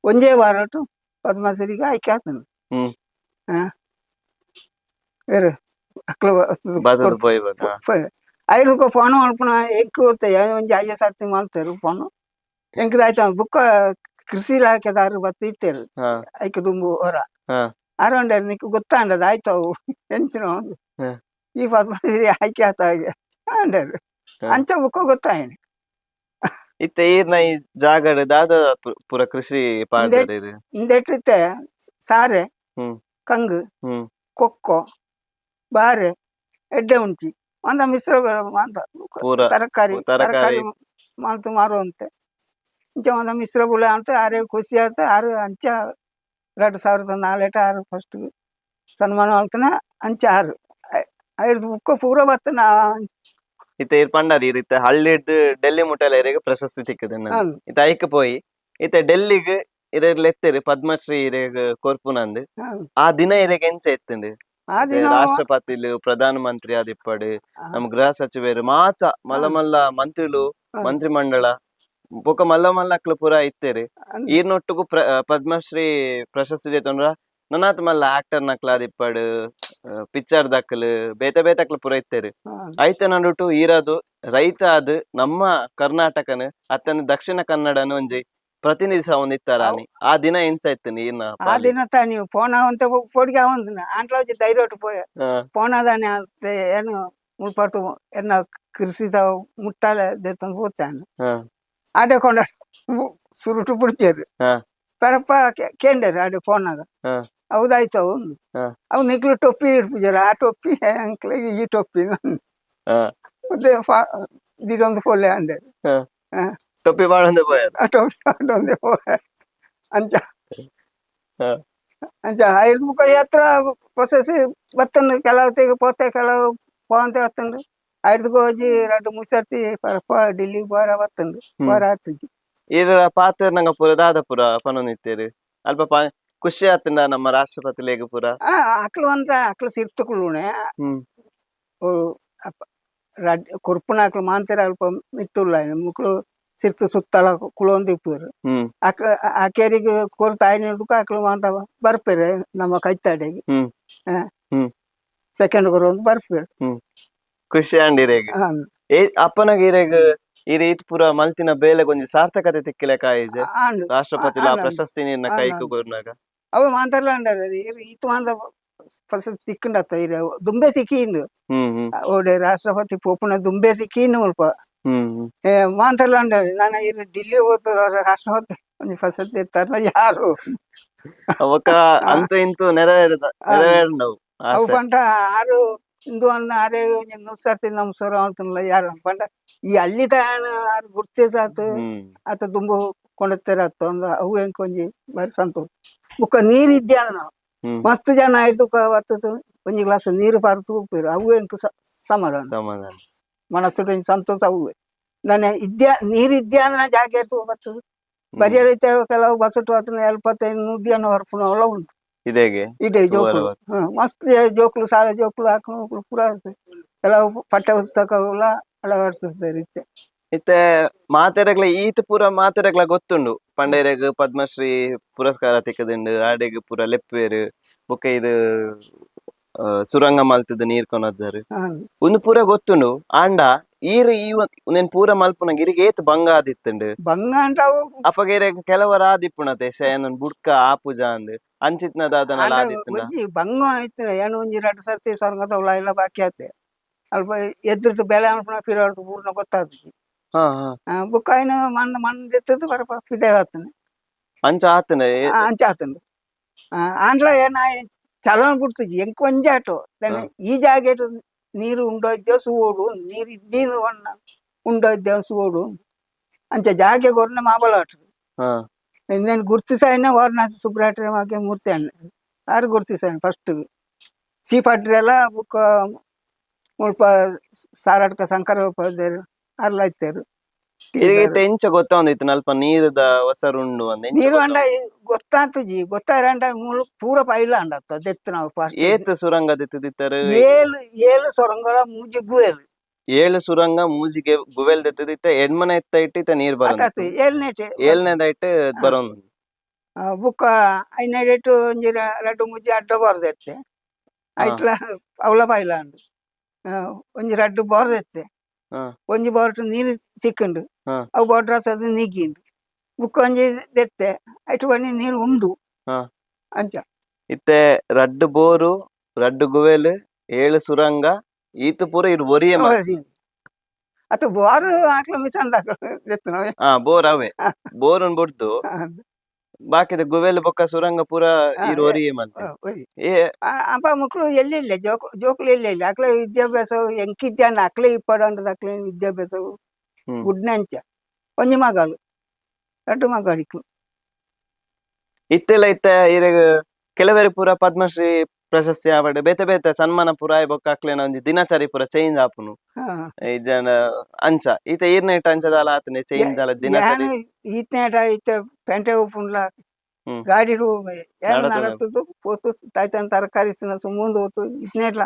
ಒಂದೇ ವಾರಟು ಪದ್ಮಶ್ರೀಗೆ ಆಯ್ಕೆ ಆತನು ಹ್ಮ್ ಬೇರೆ ಅಕ್ಲು ಬದಲು ಪೋಯ್ಬೇಕು ಐದು ಫೋನ್ ಮಲ್ಪನ ಎಂಕು ಒಂಜಿ ಅಯ್ಯ ಸರ್ತಿ ಮಾಡ್ತೇರು ಫೋನ್ ಎಂಕದಾಯ್ತು ಬುಕ್ಕ ಕೃಷಿ ಇಲಾಖೆದಾರು ಬತ್ತಿತ್ತೇರು ಹಾ ಐಕೆ ದುಂಬು ಹೊರ ಹಾ ಅರೊಂಡರ್ ನಿಕ್ಕು ಗೊತ್ತಾಂಡದ ಆಯ್ತು ಅವು ಎಂಚಿನ ಒಂದು ಹಾ. ಈ ಪದ್ಮಶ್ರೀ ಆಯ್ಕೆ ಆತ ಹಾಗೆ ಅಂಡರ್ ಹಾ. ಅಂಚ ಬುಕ್ಕ ಗೊತ್ತಾಯಣಿ ಇತ್ತೆ ಈರ್ನ ಈ ಜಾಗಡ್ ದಾದ ಪೂರ ಕೃಷಿ ಪಾಡ್ದೆರ್ ಇರು ಇಂದೆಟ್ಟಿತ್ತೆ ಸಾರೆ ಹ್ಮ್ ಕಂಗು ಹ್ಮ್ ಕೊಕ್ಕೋ ಬಾರೆ ಎಡ್ಡೆ ಉಂಟಿ ಒಂದ ಮಿಶ್ರ ಅಂತ ಪೂರ ತರಕಾರಿ ತರಕಾರಿ. ಮಾಡ್ತು ಮಾರುವಂತೆ ಇಂಚ ಒಂದ ಮಿಶ್ರ ಬುಳ ಅಂತ ಆರೆ ಖುಷಿ ಆಯ್ತು ಆರು ಅಂಚ 2004 ಆರು ಫಸ್ಟ್ ಸನ್ಮಾನ ಮಾಡ್ತಾನ ಅಂಚ ಆರು ಐದು ಬುಕ್ಕ ಪೂರ ಬತ್ತನ ಇತ್ತೆ ಈರ್ ಪಂಡಾರಿ ಇತ್ತೆ ಹಳ್ಳಿಡ್ ಡೆಲ್ಲಿ ಮುಟ್ಟಲ ಇರೆಗ್ ಪ್ರಶಸ್ತಿ ತಿಕ್ಕದ ಇತ್ತೆ ಐಕ್ ಪೋಯಿ ಇತ್ತೆ ಡೆಲ್ಲಿಗ್ ಇರೆಗ್ ಎತ್ತೇರು ಪದ್ಮಶ್ರೀ ಇರೆಗ್ ಕೊರ್ಪುನಂದ್ ಆ ದಿನ ಇರೆಗ್ ಎಂಚ ಎತ್ತುಂಡು ಆ ದಿನ ರಾಷ್ಟ್ರಪತಿಲು ಪ್ರಧಾನ ಮಂತ್ರಿ ಆದಿಪ್ಪಡು ನಮ್ ಗೃಹ ಸಚಿವರು ಮಾತ ಮಲ್ಲ ಮಲ್ಲ ಮಂತ್ರಿಲು ಮಂತ್ರಿ ಮಂಡಳ ಬೊಕ ಮಲ್ಲ ಮಲ್ಲ ಅಕ್ಲು ಪೂರ ಇತ್ತೇರು ಈರ್ನೊಟ್ಟುಗು ಪದ್ಮಶ್ರೀ ಪ್ರಶಸ್ತಿ ದೇತೊಂಡ್ರ ನನಾತ್ ಮಲ್ಲ ಆಕ್ಟರ್ ನಕ್ಲ ಆದಿಪ್ಪಡು ಪಿಕ್ಚರ್ ದಕ್ಲು ಬೇತೆ ಬೇತೆ ಅಕ್ಲು ಪೂರ ಇತ್ತೇರು ಐತ ನಡುಟು ಈರದು ರೈತ ಅದು ನಮ್ಮ ಕರ್ನಾಟಕನ್ ಅತ್ತನ ದಕ್ಷಿಣ ಕನ್ನಡನ ಒಂಜಿ ಪ್ರತಿನಿಧಿಸ ಒಂದಿತ್ತಾರಾನಿ ಆ ದಿನ ಎಂಚ ಇತ್ತು ನೀರ್ನ ಆ ದಿನ ನೀವು ಫೋನ್ ಅವಂತ ಪೊಡಿಗೆ ಅವಂತ ಆಂಟ್ಲ ಧೈರ್ಯ ಒಟ್ಟು ಪೋಯ ಫೋನದಾನೆ ಅಂತ ಏನು ಮುಳ್ಪಟ್ಟು ಎನ್ನ ಕೃಷಿದ ಮುಟ್ಟಾಲೆ ದೇತಂದು ಹೋಗ್ತಾನೆ ಆಡೆ ಕೊಂಡ ಸುರುಟು ಬಿಡ್ತೇರು ಪರಪ್ಪ ಕೇಂಡರು ಆಡೆ ಫೋನಾಗ ಹೌದಾಯ್ತು ಅವು ನಿಕ್ಲು ಟೊಪ್ಪಿ ಇಡ್ಪಿಜಾರ ಆ ಟೊಪ್ಪಿ ಅಂಕ್ಲಿಗೆ ಈ ಟೊಪ್ಪಿ ಮತ್ತೆ ದಿಡೊಂದು ಪೊಲ್ಲೆ ಅಂಡೆ ಟೊಪ್ಪಿ ಬಾಳೊಂದು ಪೋಯ ಟೊಪ್ಪಿ ಒಂದೇ ಪೋಯ ಅಂಚ ಅಂಚ ಐದು ಮುಖ ಯಾತ್ರ ಪ್ರೊಸೆಸ್ ಬತ್ತಂಡು ಕೆಲವು ತೆಗೆ ಪೋತೆ ಕೆಲವು ಪೋಂತೆ ಬತ್ತಂಡು ಐದು ಹೋಜಿ 2-3 ಸರ್ತಿ ಪರಪ್ಪ ఢిల్లీ ಬೋರ ಬತ್ತಂಡು ಬೋರ ಆತಿದ್ದಿ ಇರ ಪಾತ್ರ ನಂಗ ಪೂರ ದಾದ ಪೂರ ಪನೊಂದಿತ್ತೇರು ಅಲ್ಪ ಖುಷಿ ಆತಂಡ ನಮ್ಮ ರಾಷ್ಟ್ರಪತಿ ಲೇಗ ಪೂರ ಅಕ್ಲು ಅಂತ ಅಕ್ಲು ಸಿರ್ತುಕುಳುಣೆ ಕೊರ್ಪುನ ಅಕ್ಲು ಮಾಂತೆರ ಅಲ್ಪ ಮಿತ್ತುಲ್ಲ ಮುಕ್ಳು ಸಿರ್ತು ಸುತ್ತಲ ಕುಳೊಂದು ಇಪ್ಪರು ಆ ಕೇರಿಗೆ ಕೊರ್ತ ಆಯ್ನ ಅಕ್ಲು ಮಾಂತ ಬರ್ಪೆರೆ ನಮ್ಮ ಕೈತಾಡೆಗೆ ಸೆಕೆಂಡ್ ಒಂದು ಬರ್ಫಿ ಖುಷಿ ಅಂಡಿರೇಗ ಏ ಅಪ್ಪನಗ ಇರೇಗ ಈ ರೀತಿ ಪೂರ ಮಲ್ತಿನ ಬೇಲೆ ಗೊಂಜಿ ಸಾರ್ಥಕತೆ ತಿಕ್ಕಿಲೆ ಕಾಯಿಜೆ ರಾಷ್ಟ್ರಪತಿ ಪ್ರಶಸ್ತಿ ನೀರ್ನ ಕೈಕು ಕೊರ್ನಾಗ ಅವ ಮಾತಾಡ್ಲ ಅಂಡಾರ ಈತು ಮಾಂದ ಪ್ರಶಸ್ತಿ ತಿಕ್ಕಂಡತ್ತ ಇರ ದುಂಬೆ ತಿಕ್ಕಿಂಡು ಓಡೆ ರಾಷ್ಟ್ರಪತಿ ಪೋಪುನ ದುಂಬೆ ತಿಕ್ಕಿಂಡು ಮುಲ್ಪ ಮಾತಾಡ್ಲ ಅಂಡಾರ ನಾನು ಇರ ఢిల్లీ ಹೋದ್ರು ರಾಷ್ಟ್ರಪತಿ ಒಂದು ಪ್ರಶಸ್ತಿ ಎತ್ತಾರ ಯಾರು ಅವಕ್ಕ ಅಂತೂ ಇಂತೂ ನೆರವೇರಿದವು ಅವು ಪಂಡ ಆರು ಇಂದು ಅನ್ನ ಆರೇ ನುಸ್ಸರ್ತಿ ನಮ್ಸರ ಅಂತಲ್ಲ ಯಾರು ಪಂಡ ಈ ಅಲ್ಲಿ ತಾನ ಗುರ್ತಿಸಾತು ಆತ ದುಂಬು ಕೊಂಡತ್ತೇರತ್ತು ಅಂದ ಅವು ಎಂಕೊಂಜಿ ಬಾರಿ ಸಂತೋಷ ಬುಕ್ಕ ನೀರ್ ಇದ್ಯಾ ನಾವು ಮಸ್ತ್ ಜನ ಆಯ್ತು ಬತ್ತದು ಒಂಜಿ ಗ್ಲಾಸ್ ನೀರು ಪಾರ್ತು ಉಪ್ಪಿರು ಅವು ಎಂಕು ಸಮಾಧಾನ ಮನಸ್ಸು ಸಂತೋಷ ಅವು ನಾನು ಇದ್ಯಾ ನೀರ್ ಇದ್ಯಾ ಅಂದ್ರೆ ನಾ ಜಾಗ ಇಡ್ತು ಬರ್ತದೆ ಬರಿಯ ರೀತಿ ಕೆಲವು ಬಸಟ್ಟು ಹತ್ರ 75 ಅನ್ನೋ ಹೊರಪುನ ಎಲ್ಲ ಉಂಟು ಇದೇ ಜೋಕುಲು ಮಸ್ತ್ ಜೋಕುಲು ಸಾಲ ಜೋಕುಲು ಹಾಕೊಂಡು ಪೂರ ಕೆಲವು ಪಠ್ಯ ಪುಸ್ತಕಗಳ ಅಳವಡಿಸುತ್ತೆ ರೀತಿ ಇತ್ತೆ ಮಾತೆರೆಗ್ಲ ಈತ ಪೂರ ಮಾತೆರೆಗ್ಲ ಗೊತ್ತುಂಡು ಪಂಡೇರೆಗ್ ಪದ್ಮಶ್ರೀ ಪುರಸ್ಕಾರ ತಿಕ್ಕದಿಂಡು ಆಡೆಗ್ ಪೂರ ಲೆಪ್ಪೇರು ಬೊಕ ಇರು ಸುರಂಗ ಮಲ್ತದ ನೀರ್ ಕೊನದ್ದಾರು ಒಂದು ಪೂರ ಗೊತ್ತುಂಡು ಆಂಡ ಈರು ಉಂದೆನ್ ಪೂರ ಮಲ್ಪುನಗ ಇರಿಗೆ ಏತ್ ಭಂಗ ಆದಿತ್ತುಂಡು ಭಂಗ ಅಂಟಾವು ಅಪಗೆರೆ ಕೆಲವರ ಆದಿಪ್ಪುಣತೆ ಶಯನನ್ ಬುಡ್ಕ ಆಪುಜ ಅಂದ್ ಅಂಚಿತ್ನದ ಅದನ್ನೆಲ್ಲ ಆದಿತ್ತುಂಡ ಭಂಗ ಆಯ್ತು ಏನು ಒಂಜಿ 2 ಸರ್ತಿ ಸ್ವರ್ಗದ ಉಳ ಎಲ್ಲ ಬಾಕಿ ಆತೆ ಅಲ್ಪ ಎದ್ರದ್ದು ಬೆಲೆ ಅನ್ಪುನ ಪಿರಾಡ್ದು ಪೂರ್ಣ ಗೊತ್ತಾಗ್ತದೆ ಬುಕ್ಕ ಆಯ್ನ ಮಣ್ಣು ಎತ್ತದು ಬರಪ ಇದೇ ಆತನೆ ಅಂಚ ಆತನೆ ಅಂಚ ಆತಂಡು ಆಂಡ್ಲ ಏನ ಚಲನ್ ಬಿಡ್ತಜಿ ಎಂಕ್ ಒಂಜಿ ಆಟು ಈ ಜಾಗ ನೀರು ಉಂಡೋದ್ಯೋ ಸುವೋಡು ನೀರು ಇದ್ದೀನು ಬಣ್ಣ ಉಂಡೋದ್ಯೋ ಸುವೋಡು ಅಂಚ ಜಾಗೆ ಗೊರ್ನ ಮಾಬಲ ಆಟು ಇಂದೇನು ಗುರ್ತಿಸಾಯನ ವಾರಣಾಸಿ ಸುಬ್ರಾಟ್ರಿ ಮಾಗೆ ಮೂರ್ತಿ ಅಣ್ಣ ಯಾರು ಗುರ್ತಿಸಾಯನ ಫಸ್ಟ್ ಸೀಪಾಟ್ರಿ ಎಲ್ಲ ಬುಕ್ಕ ಮುಲ್ಪ ಸಾರಾಡ್ಕ ಶಂಕರ ಉಪಾಧ್ಯಾಯರು ಅಲ್ಲ ಇತ್ತೇರು ಎಂಚ ಗೊತ್ತಾಂದಿತ್ತು ನಲ್ಪ ನೀರದ ಹೊಸರುಂಡು ನೀರು ಅಂಡ ಗೊತ್ತಾತಜಿ ಗೊತ್ತಾರಂಡ ಪೂರ ಪೈಲ ಅಂಡತ್ತ ದೆತ್ತು ನಾವು ಏತ್ ಸುರಂಗ ದೆತ್ತದಿತ್ತಾರೆ ಏಳು ಸೊರಂಗಲ ಮೂಜಿ ಗುವೆಲ್ 7 ಸುರಂಗ ಮೂಜಿಗೆ ಗುವೆಲ್ ದೆತ್ತದಿತ್ತ ಎಡ್ಮನೆ ಎತ್ತ ಇಟ್ಟಿತ್ತ ನೀರ್ ಬರೋದು ಏಳ್ನೇದ ಇಟ್ಟು ಬರೋದು ಬುಕ್ಕ ಐನೇಟು ಒಂಜಿ 2 ಮೂಜಿ ಅಡ್ಡ ಬರ್ದೆತ್ತೆ ಐಟ್ಲ ಅವಳ ಪೈಲ ಅಂಡು ಒಂಜಿ 2 ಬೋರ್ದೆತ್ತೆ ಒಂಜಿ ಬೋರ್ಟ್ ನೀರು ಸಿಕ್ಕುಂಡು ಅವು ಬೋಟ್ರಾಸ್ ಅದು ನೀಗಿಂಡು ಬುಕ್ಕ ಒಂಜಿ ದೆತ್ತೆ ಐಟು ಬನ್ನಿ ನೀರು ಉಂಡು ಅಂಚ ಇತ್ತೆ 2 ಬೋರು 2 ಗುವೆಲ್ 7 ಸುರಂಗ ಈತ ಪೂರ ಇರು ಒರಿಯ ಅತ್ತ ಬೋರ್ ಹಾಕ್ಲ ಮಿಸಂಡ ಬೋರ್ ಅವೇ ಬೋರನ್ ಬಿಡ್ತು ಬಾಕಿದ ಗುವೆಲ್ ಬೊಕ್ಕ ಸುರಂಗ ಪೂರ ಇರು ಒರಿಯ ಅಪ್ಪ ಮಕ್ಕಳು ಎಲ್ಲಿಲ್ಲ ಜೋಕ್ಲು ಎಲ್ಲಿಲ್ಲ ಅಕ್ಲೆ ವಿದ್ಯಾಭ್ಯಾಸ ಎಂಕಿದ್ಯಾನ ಅಕ್ಲೆ ಇಪ್ಪಡಂಡದ ಅಕ್ಲೆ ವಿದ್ಯಾಭ್ಯಾಸವು ಗುಡ್ನಂಚ ಒಂಜಿ ಮಗಳು 2 ಮಗಳಿಕ್ಲು ಇತ್ತೆಲ್ಲ ಇತ್ತ ಇರೆಗ್ ಕೆಲವೇರಿ ಪೂರ ಪದ್ಮಶ್ರೀ ಪ್ರಶಸ್ತಿ ಆವಡ್ ಬೇತೆ ಬೇತೆ ಸನ್ಮಾನ ಪೂರ ಆಯ್ ಬೊಕ್ಕ ಅಕ್ಲೆನ ಒಂಜಿ ದಿನಚರಿ ಪೂರ ಚೇಂಜ್ ಆಪುನು ಈ ಜನ ಅಂಚ ಈತ ಈರ್ನೇಟ್ ಅಂಚದಾಲ ಆತನೆ ಚೇಂಜ್ ಆಲ ದಿನಚರಿ ಈತ್ನೇಟ ಈತ ಪೆಂಟೆ ಉಪ್ಪುಂಡ್ಲ ಗಾಡಿ ನಡತದು ಪೋತು ತಾಯ್ತನ ತರಕಾರಿ ತಿನ್ನಸು ಮುಂದೆ ಹೋತು ಇತ್ನೇಟ್ಲ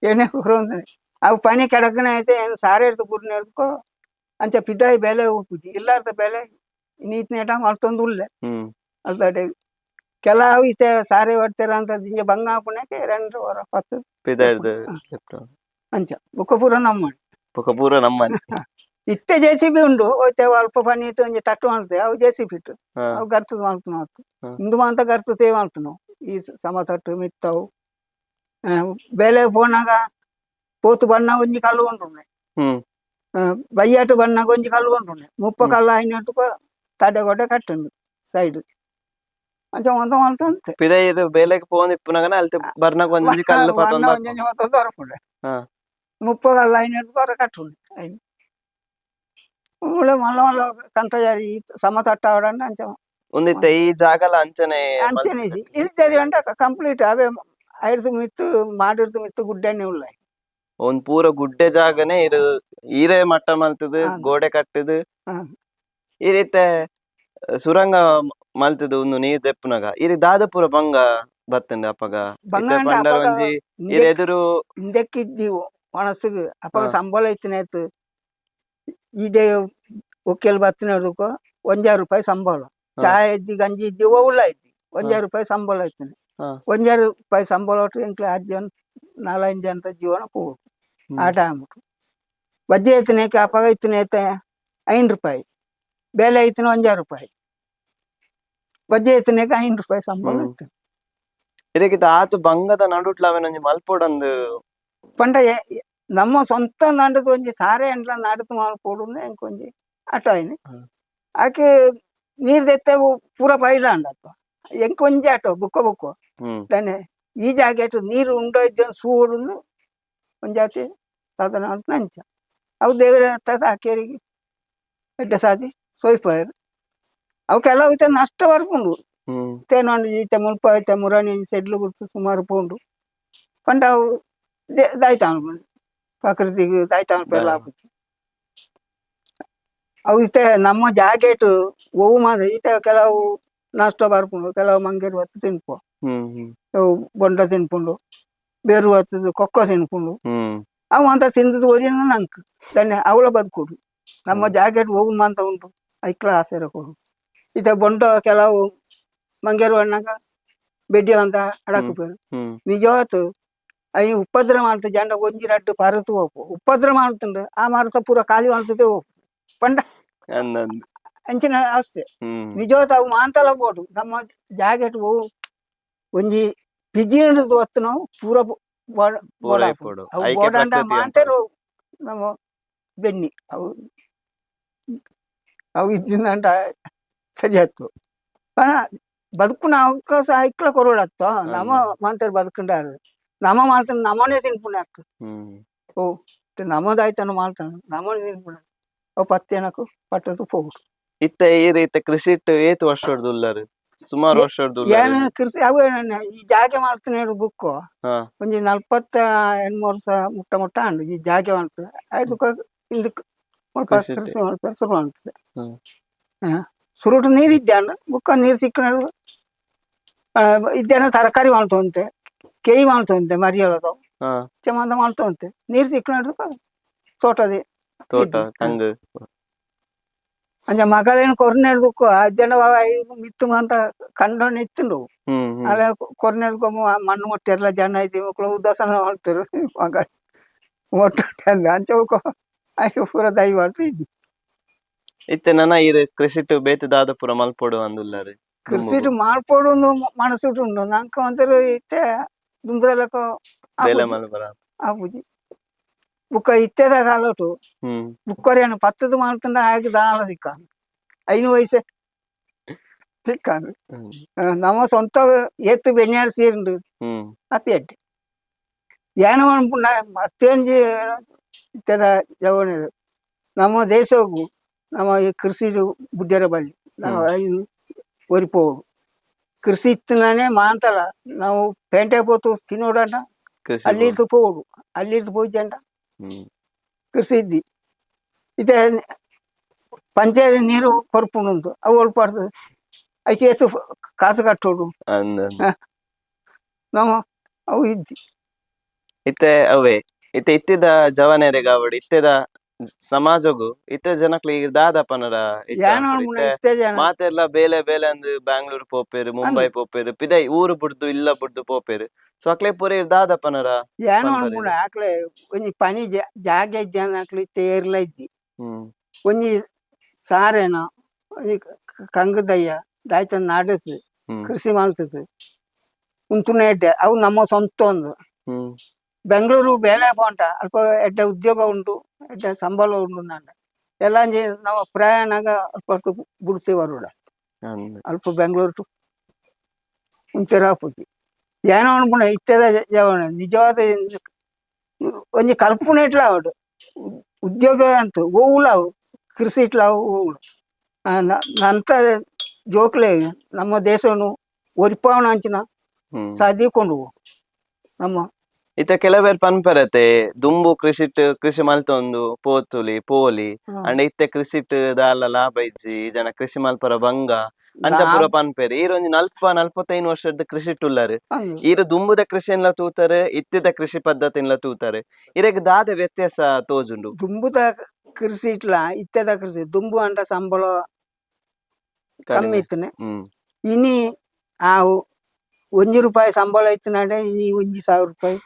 ಏನೇ ಹೊರಂದ್ರೆ ಅವು ಪನಿ ಕೆಡಕನೆ ಐತೆ ಏನು ಸಾರೆ ಹಿಡ್ದು ಬುಡ್ನ ಹಿಡ್ಕೊ ಅಂಚ ಪಿದಾಯಿ ಬೆಲೆ ಉಪ್ಪುಜಿ ಇಲ್ಲಾರ್ದ ಬೆಲೆ ನೀತ್ನೇಟ ಮಲ್ತೊಂದು ಉಳ್ಳೆ ಅಲ್ದಾಡೆ ಕೆಲವು ಇತ್ತೆ ಸಾರೆ ಹೊಡ್ತಾರ ಅಂತ ದಿಂಜ ಭಂಗ ಆಪುನಕ್ಕೆ 2 ವರ 10 ಅಂಚ ಬುಕ್ಕ ಪೂರ ನಮ್ಮನೆ ಇತ್ತೆ JCB ಉಂಡು ಹೋಯ್ತೆ ಅಲ್ಪ ಪನಿ ಇತ್ತು ಒಂಜಿ ತಟ್ಟು ಮಾಡ್ತೆ ಅವು JCB ಇಟ್ಟು ಅವು ಗರ್ತದ ಮಾಡ್ತು ಇಂದು ಮಾಂತ ಗರ್ತತೆ ಮಾಡ್ತು ನಾವು ಈ ಸಮ ತಟ್ಟು ಮಿತ್ತವು ಬೆಲೆ ಪೋನಾಗ ಪೋತು ಬಣ್ಣ ಒಂಜಿ ಕಲ್ಲು ಉಂಟುಂಡೆ ಬಯ್ಯಾಟು ಬಣ್ಣಗ ಒಂಜಿ ಕಲ್ಲು ಉಂಟುಂಡೆ 30 ಕಲ್ಲು ಐನೂರು ತಡೆ ಕೊಟ್ಟೆ ಕಟ್ಟುಂಡು ಸೈಡ್ ಅಂಚ ಒಂದ ಮಾಡ್ತಂತೆ ಪಿದೈದು ಬೇಲೆಗೆ ಪೋನ್ ಇಪ್ಪುನಗನ ಅಲ್ತೆ ಬರ್ನಗ ಒಂಜಿ ಕಲ್ಲು ಪತೊಂದ ಹೊರಪುಂಡೆ 30 ಕಲ್ಲು ಐನೂರು ಹೊರ ಕಟ್ಟುಂಡೆ ಮುಳೆ ಮಲ್ಲ ಮಲ್ಲ ಕಂತ ಜಾರಿ ಸಮ ತಟ್ಟ ಆವಡಂಡ ಅಂಚ ಒಂದಿತ್ತೆ ಈ ಜಾಗಲ ಅಂಚನೆ ಇಳಿತೇರಿ ಅಂಟ ಕಂಪ್ಲೀಟ್ ಅವೇ ಐಡ್ದು ಮಿತ್ತು ಮಾಡಿರ್ದು ಮಿತ್ತು ಗುಡ್ಡೆನೆ ಉಳ್ಳ ಒಂದ್ ಪೂರ ಗುಡ್ಡೆ ಜಾಗನೆ ಇರು ಈರೆ ಮಟ್ಟ ಮಲ್ತದು ಗೋಡೆ ಕಟ್ಟದು ಈ ರೀತಿ ಸುರಂಗ ಮಲ್ತದು ಒಂದು ನೀರ್ ದೆಪ್ಪುನಗ ಇರಿ ದಾದ ಪೂರ ಬಂಗ ಬತ್ತಂಡ ಅಪ್ಪಗ ಪಂಡರ ಒಂಜಿ ಎದುರು ಹಿಂದಕ್ಕಿದ್ದೀವು ಮನಸ್ಸಿಗೆ ಅಪ್ಪಗ ಸಂಬಳ ಇತ್ತಿನಾಯ್ತು ಇದೇ ಒಕ್ಕೆಲ್ ಬತ್ತಿನ ಹಿಡ್ದುಕೊ 1000 ರೂಪಾಯಿ ಸಂಬಳ ಚಾಯ್ ಇದ್ದಿ ಗಂಜಿ ಇದ್ದಿ ಉಳ್ಳ ಇದ್ದಿ 1000 ರೂಪಾಯಿ ಸಂಬಳ ಇತ್ತಿನ 1000 ರೂಪಾಯಿ ಸಂಬಳ ಒಟ್ಟು ಎಂಕ್ಲೆ ಅಜ್ಜನ್ ನಾಲಂಜಿ ಅಂತ ಜೀವನ ಪೋಡು ಆಟ ಆಗ್ಬಿಟ್ಟು ಬಜ್ಜಿ ಐತನೇಕ ಅಪಗ ಐತನೇತ 5 ರೂಪಾಯಿ ಬೇಲೆ ಐತನ 1 ರೂಪಾಯಿ ಬಜ್ಜಿ ಐತನೇಕ 5 ರೂಪಾಯಿ ಸಂಬಳ ಇತ್ತು ಇರಕಿತ ಆತು ಬಂಗದ ನಡುಟ್ಲ ಅವೇನೊಂಜಿ ಮಲ್ಪೊಡಂದು ಪಂಡ ನಮ್ಮ ಸೊಂತ ನಾಡದು ಒಂಜಿ ಸಾರೆ ಅಂಡ್ಲ ನಾಡದು ಮಾಡ್ಕೊಡು ಎಂಕೊಂಜಿ ಆಟ ಆಯ್ನಿ ಆಕೆ ನೀರ್ ದೆತ್ತೆ ಪೂರ ಬೈಲ ಅಂಡತ್ತ ಎಂಕೊಂಜಿ ಆಟೋ ಬುಕ್ಕ దాన్ని ఈ జాకెట్ నీరు ఉండొద్దు సూడు ಒಂಜಾತಿ ಸಾಧನ ಅಂತ ನಂಚ ಅವು ದೇವರ ಹಾಕೇರಿಗೆ ಎಡ್ಡೆ ಸಾದಿ ಸೋಯ್ಪಾಯರು ಅವು ಕೆಲವು ನಷ್ಟ ಬರ್ಪುಂಡು ತೇನೊಂಡು ಈತ ಮುಲ್ಪ ಐತೆ ಮುರಾಣಿ ಸೆಡ್ಲು ಬಿಟ್ಟು ಸುಮಾರು ಪೋಂಡು ಪಂಡ ಅವು ದಾಯ್ತಾನು ಪ್ರಕೃತಿಗೆ ದಾಯ್ತಾನು ಪೆಲ್ಲ ಹಾಕುತ್ತೆ ಅವು ಈತೆ ನಮ್ಮ ಜಾಕೆಟ್ ಓವು ಮಾದ ಈತ ಕೆಲವು ನಷ್ಟ ಬರ್ಪುಂಡು ಕೆಲವು ಮಂಗೇರು ಹೊತ್ತು ತಿನ್ಪೋ ಬೊಂಡ ತಿನ್ಪುಂಡು ಬೇರು ಹೊತ್ತದು ಕೊಕ್ಕ ತಿನ್ಪುಂಡು ಅವು ಅಂತ ತಿಂದದ್ದು ಒರಿನ ನಂಕ್ ದನ್ನೆ ಅವಳ ಬದುಕುಡು ನಮ್ಮ ಜಾಕೆಟ್ ಹೋಗು ಅಂತ ಉಂಟು ಐಕ್ಲ ಆಸೆರ ಕೊಡು ಈತ ಬೊಂಡ ಕೆಲವು ಮಂಗೇರು ಅಣ್ಣಾಗ ಬೆಡ್ಡಿ ಅಂತ ಅಡಕುಪೇರು ನಿಜವತ್ತು ಅಯ್ಯ ಉಪದ್ರ ಮಾಡ್ತ ಜಂಡ ಒಂಜಿ ರಟ್ಟು ಪರತು ಹೋಗು ಉಪದ್ರ ಮಾಡ್ತುಂಡು ಆ ಮಾರುತ ಪೂರ ಖಾಲಿ ಮಾಡ್ತದೆ ಹೋಗು ಪಂಡ ಅಂಚಿನ ಅಷ್ಟೇ ನಿಜವತ್ತು ಅವು ಮಾಂತಲ ಬೋಡು ನಮ್ಮ ಜಾಕೆಟ್ ಹೋಗು ಒಂಜಿ ಪಿಜಿಂಡ್ ಹೊತ್ತು ನಾವು ಪೂರ ಅವು ಬೋಡಂಡ ಮಾಂತರು ನಮ್ಮ ಬೆನ್ನಿ ಅವು ಅವು ಇದ್ದಿಂದಂಟ ಸರಿ ಹತ್ತು ಬದುಕುನ ಅವಕಾಶ ಐಕ್ಲ ಕೊರೋಡತ್ತ ನಮ್ಮ ಮಾಂತರು ಬದುಕಂಡಾರು ನಮ್ಮ ಮಾಡ್ತಾನೆ ನಮ್ಮನೆ ತಿನ್ಪುಣ ಅಕ್ಕ ಓ ನಮ್ಮದಾಯ್ತಾನ ಮಾಡ್ತಾನೆ ನಮ್ಮನೆ ತಿನ್ಪುಣ ಅವು ಪತ್ತೇನಕ್ಕು ಪಟ್ಟದು ಹೋಗುದು ಇತ್ತ ಈ ರೀತಿ ಕೃಷಿ ಇಟ್ಟು ಏತು ವರ್ಷ ಹೊಡ್ದುಲ್ಲಾರು ಸುಮಾರು ವರ್ಷ ಏನು ಕೃಷಿ ಅವು ಈ ಜಾಗೆ ಮಾಡ್ತಾನೆ ಹೇಳು ಬುಕ್ಕು ಒಂಜಿ 48 ವರ್ಷ ಮುಟ್ಟ ಅಂಡು ಈ ಜಾಗೆ ಮಾಡ್ತದೆ ಅದಕ್ಕೆ ಇದಕ್ಕೆ ಕೃಷಿ ಮಾಡ್ತಾರೆ ಶುರು ಮಾಡ್ತದೆ ಸುರುಟು ನೀರು ಇದ್ದಾನ ಬುಕ್ಕ ನೀರು ಸಿಕ್ಕ ಇದ್ದೇನ ತರಕಾರಿ ಮಾಡ್ತವಂತೆ ಕೇಯಿ ಮಾಡ್ತವಂತೆ ಮರಿಯೊಳದು ಚಮಂದ ಮಾಡ್ತವಂತೆ ನೀರು ಸಿಕ್ಕ ತೋಟದೇ ತೋಟ ಅಂಜ ಮಗಳೇನು ಕೊರ್ನೆಡ್ದಕ್ಕೂ ಅಜ್ಜನ ಮಿತ್ತು ಅಂತ ಕಂಡೋಣ ಇತ್ತುಂಡು ಅಲ್ಲ ಕೊರ್ನೆಡ್ಕೊಮ್ಮ ಮಣ್ಣು ಮುಟ್ಟಿರಲ್ಲ ಜನ ಐತಿ ಮಕ್ಕಳು ಉದಾಸನ ಮಾಡ್ತಾರೆ ಮಗ ಒಟ್ಟೊಟ್ಟೆ ಅಂದ ಅಂಚ ಅಯ್ಯೋ ಪೂರ ದೈ ಮಾಡ್ತಿದ್ವಿ ಇತ್ತೆ ನನ್ನ ಈ ಕೃಷಿಟ್ಟು ಬೇತದಾದ ಪೂರ ಮಲ್ಪೊಡು ಅಂದುಲ್ಲಾರು ಕೃಷಿಟ್ಟು ಮಾಡ್ಪೋಡು ಒಂದು ಮನಸ್ಸುಂಟು ನಂಕ ಒಂಥರ ಇತ್ತೆ ದುಂಬದಲ್ಲಕ ಆಪುಜಿ ಬುಕ್ಕ ಇತ್ತೆದ ಕಾಲಟು ಬುಕ್ಕರೇನು ಪತ್ತದು ಮಾಡ್ತಂಡ ಹಾಗೆ ದಾಳ ಸಿಕ್ಕ 5 ವಯಸ್ಸೆ ಸಿಕ್ಕಾನು ನಮ್ಮ ಸ್ವಂತ ಎತ್ತು ಬೆನ್ಯಾರು ಸೇರಿಂಡು ಅತಿ ಅಡ್ಡಿ ಏನೋ ಅನ್ಪುಂಡ ಮತ್ತೇಂಜಿ ಇತ್ತೆದ ಜವಣಿ ನಮ್ಮ ದೇಶವು ನಮ್ಮ ಈ ಕೃಷಿ ಬುದ್ಧಿರ ಬಳ್ಳಿ ನಾವು ಒರಿಪೋಡು ಕೃಷಿ ಇತ್ತನೇ ಮಾಂತಲ್ಲ ನಾವು ಪೇಂಟೆ ಪೋತು ತಿನ್ನೋಡಂಡ ಅಲ್ಲಿರ್ದು ಪೋಡು ಅಲ್ಲಿರ್ದು ಪೋಯ್ಜಂಡ ಕೃಷಿ ಇದ್ದಿ ಇತ್ತೆ ಪಂಚಾಯತ್ ನೀರು ಕೊರ್ಪುಂಡು ಅವು ಒಳ್ಪಾಡ್ದು ಐಕೆ ಎತ್ತು ಕಾಸು ಕಟ್ಟೋಡು ನಮ್ಮ ಅವು ಇದ್ದಿ ಇತ್ತೆ ಅವೇ ಇತ್ತೆ ಇತ್ತಿದ ಜವನೇರೆ ಗಾವಡಿ ಇತ್ತೆದ ಸಮಾಜಗು ಇತ್ತೆ ಜನಕ್ಲಿ ದಾದಪನರ ಮಾತೆಲ್ಲ ಬೇಲೆ ಬೇಲೆ ಅಂದ್ ಬ್ಯಾಂಗ್ಳೂರ್ ಪೋಪೇರು ಮುಂಬೈ ಪೋಪೇರು ಪಿದೈ ಊರು ಬುಡ್ದು ಇಲ್ಲ ಬುಡ್ದು ಪೋಪೇರು ಸೊ ಅಕ್ಲೆ ಪೂರ ದಾದಪನರ ಏನೋ ಅನ್ಕೊಂಡ ಆಕ್ಲೆ ಒಂಜಿ ಪನಿ ಜಾಗ ಇದ್ದಾನ ಆಕ್ಲಿ ತೇರ್ಲ ಇದ್ದಿ ಒಂಜಿ ಸಾರೇನ ಕಂಗದಯ್ಯ ದಾಯ್ತ ನಾಡದು ಕೃಷಿ ಮಾಡ್ತದೆ ಉಂತುನ ಎಡ್ಡೆ ಅವು ನಮ್ಮ ಸ್ವಂತ ಒಂದು ಬೆಂಗಳೂರು ಬೇಲೆ ಪೋಂಟ ಅಲ್ಪ ಎಡ್ಡೆ ಉದ್ಯೋಗ ಉಂಟು ಎಡ್ಡೆ ಸಂಬಳ ಉಂಟು ನಂಡ ಎಲ್ಲ ನಮ್ಮ ಪ್ರಯಾಣಗ ಅಲ್ಪ ಬಿಡ್ತೀವಿ ಬರೋಡ ಅಲ್ಪ ಬೆಂಗಳೂರು ಮುಂಚೆ ಹಾಪುತ್ತಿ ಏನೋ ಅನ್ಕೊಂಡ ಇತ್ತೆದ ಜವಣ ನಿಜವಾದ ಒಂಜಿ ಕಲ್ಪನೆ ಇಟ್ಲ ಅವಡು ಉದ್ಯೋಗ ಅಂತ ಹೋಗ್ಲ ಅವು ಕೃಷಿ ಇಟ್ಲ ಹೋಗ್ಲು ನಂತ ಜೋಕ್ಲೆ ನಮ್ಮ ದೇಶವನ್ನು ಒರಿಪಾವಣ ಅಂಚಿನ ಸಾಧಿಕೊಂಡು ನಮ್ಮ ಇತ್ತ ಕೆಲವೇರ್ ಪನ್ಪರತೆ ದುಂಬು ಕೃಷಿ ಮಲ್ತೊಂದು ಪೋತುಲಿ ಪೋಲಿ ಅಂಡ್ ಇತ್ತೆ ಕೃಷಿಟ್ ದಾಲ ಲಾಭ ಇಜ್ಜಿ ಜನ ಕೃಷಿ ಮಲ್ಪರ ಬಂಗ ಅಂಚ ಪೂರ ಪನ್ಪೆರ್ ಈರೊಂಜಿ 45 ವರ್ಷದ ಕೃಷಿಟ್ ಉಳ್ಳಾರು ಈರು ದುಂಬುದ ಕೃಷಿಯನ್ಲ ತೂತಾರೆ ಇತ್ತಿದ ಕೃಷಿ ಪದ್ಧತಿನ್ಲ ತೂತಾರೆ ಇರೆಗ್ ದಾದ ವ್ಯತ್ಯಾಸ ತೋಜುಂಡು ದುಂಬುದ ಕೃಷಿ ಇಟ್ಲ ಇತ್ತೆದ ಕೃಷಿ ದುಂಬು ಅಂಟ ಸಂಬಳ ಕಮ್ಮಿ ಇತ್ತನೆ ಇನಿ ಆ 1 ರೂಪಾಯಿ ಸಂಬಳ ಇತ್ತು ನಡೆ ಇನಿ 1,000 ರೂಪಾಯಿ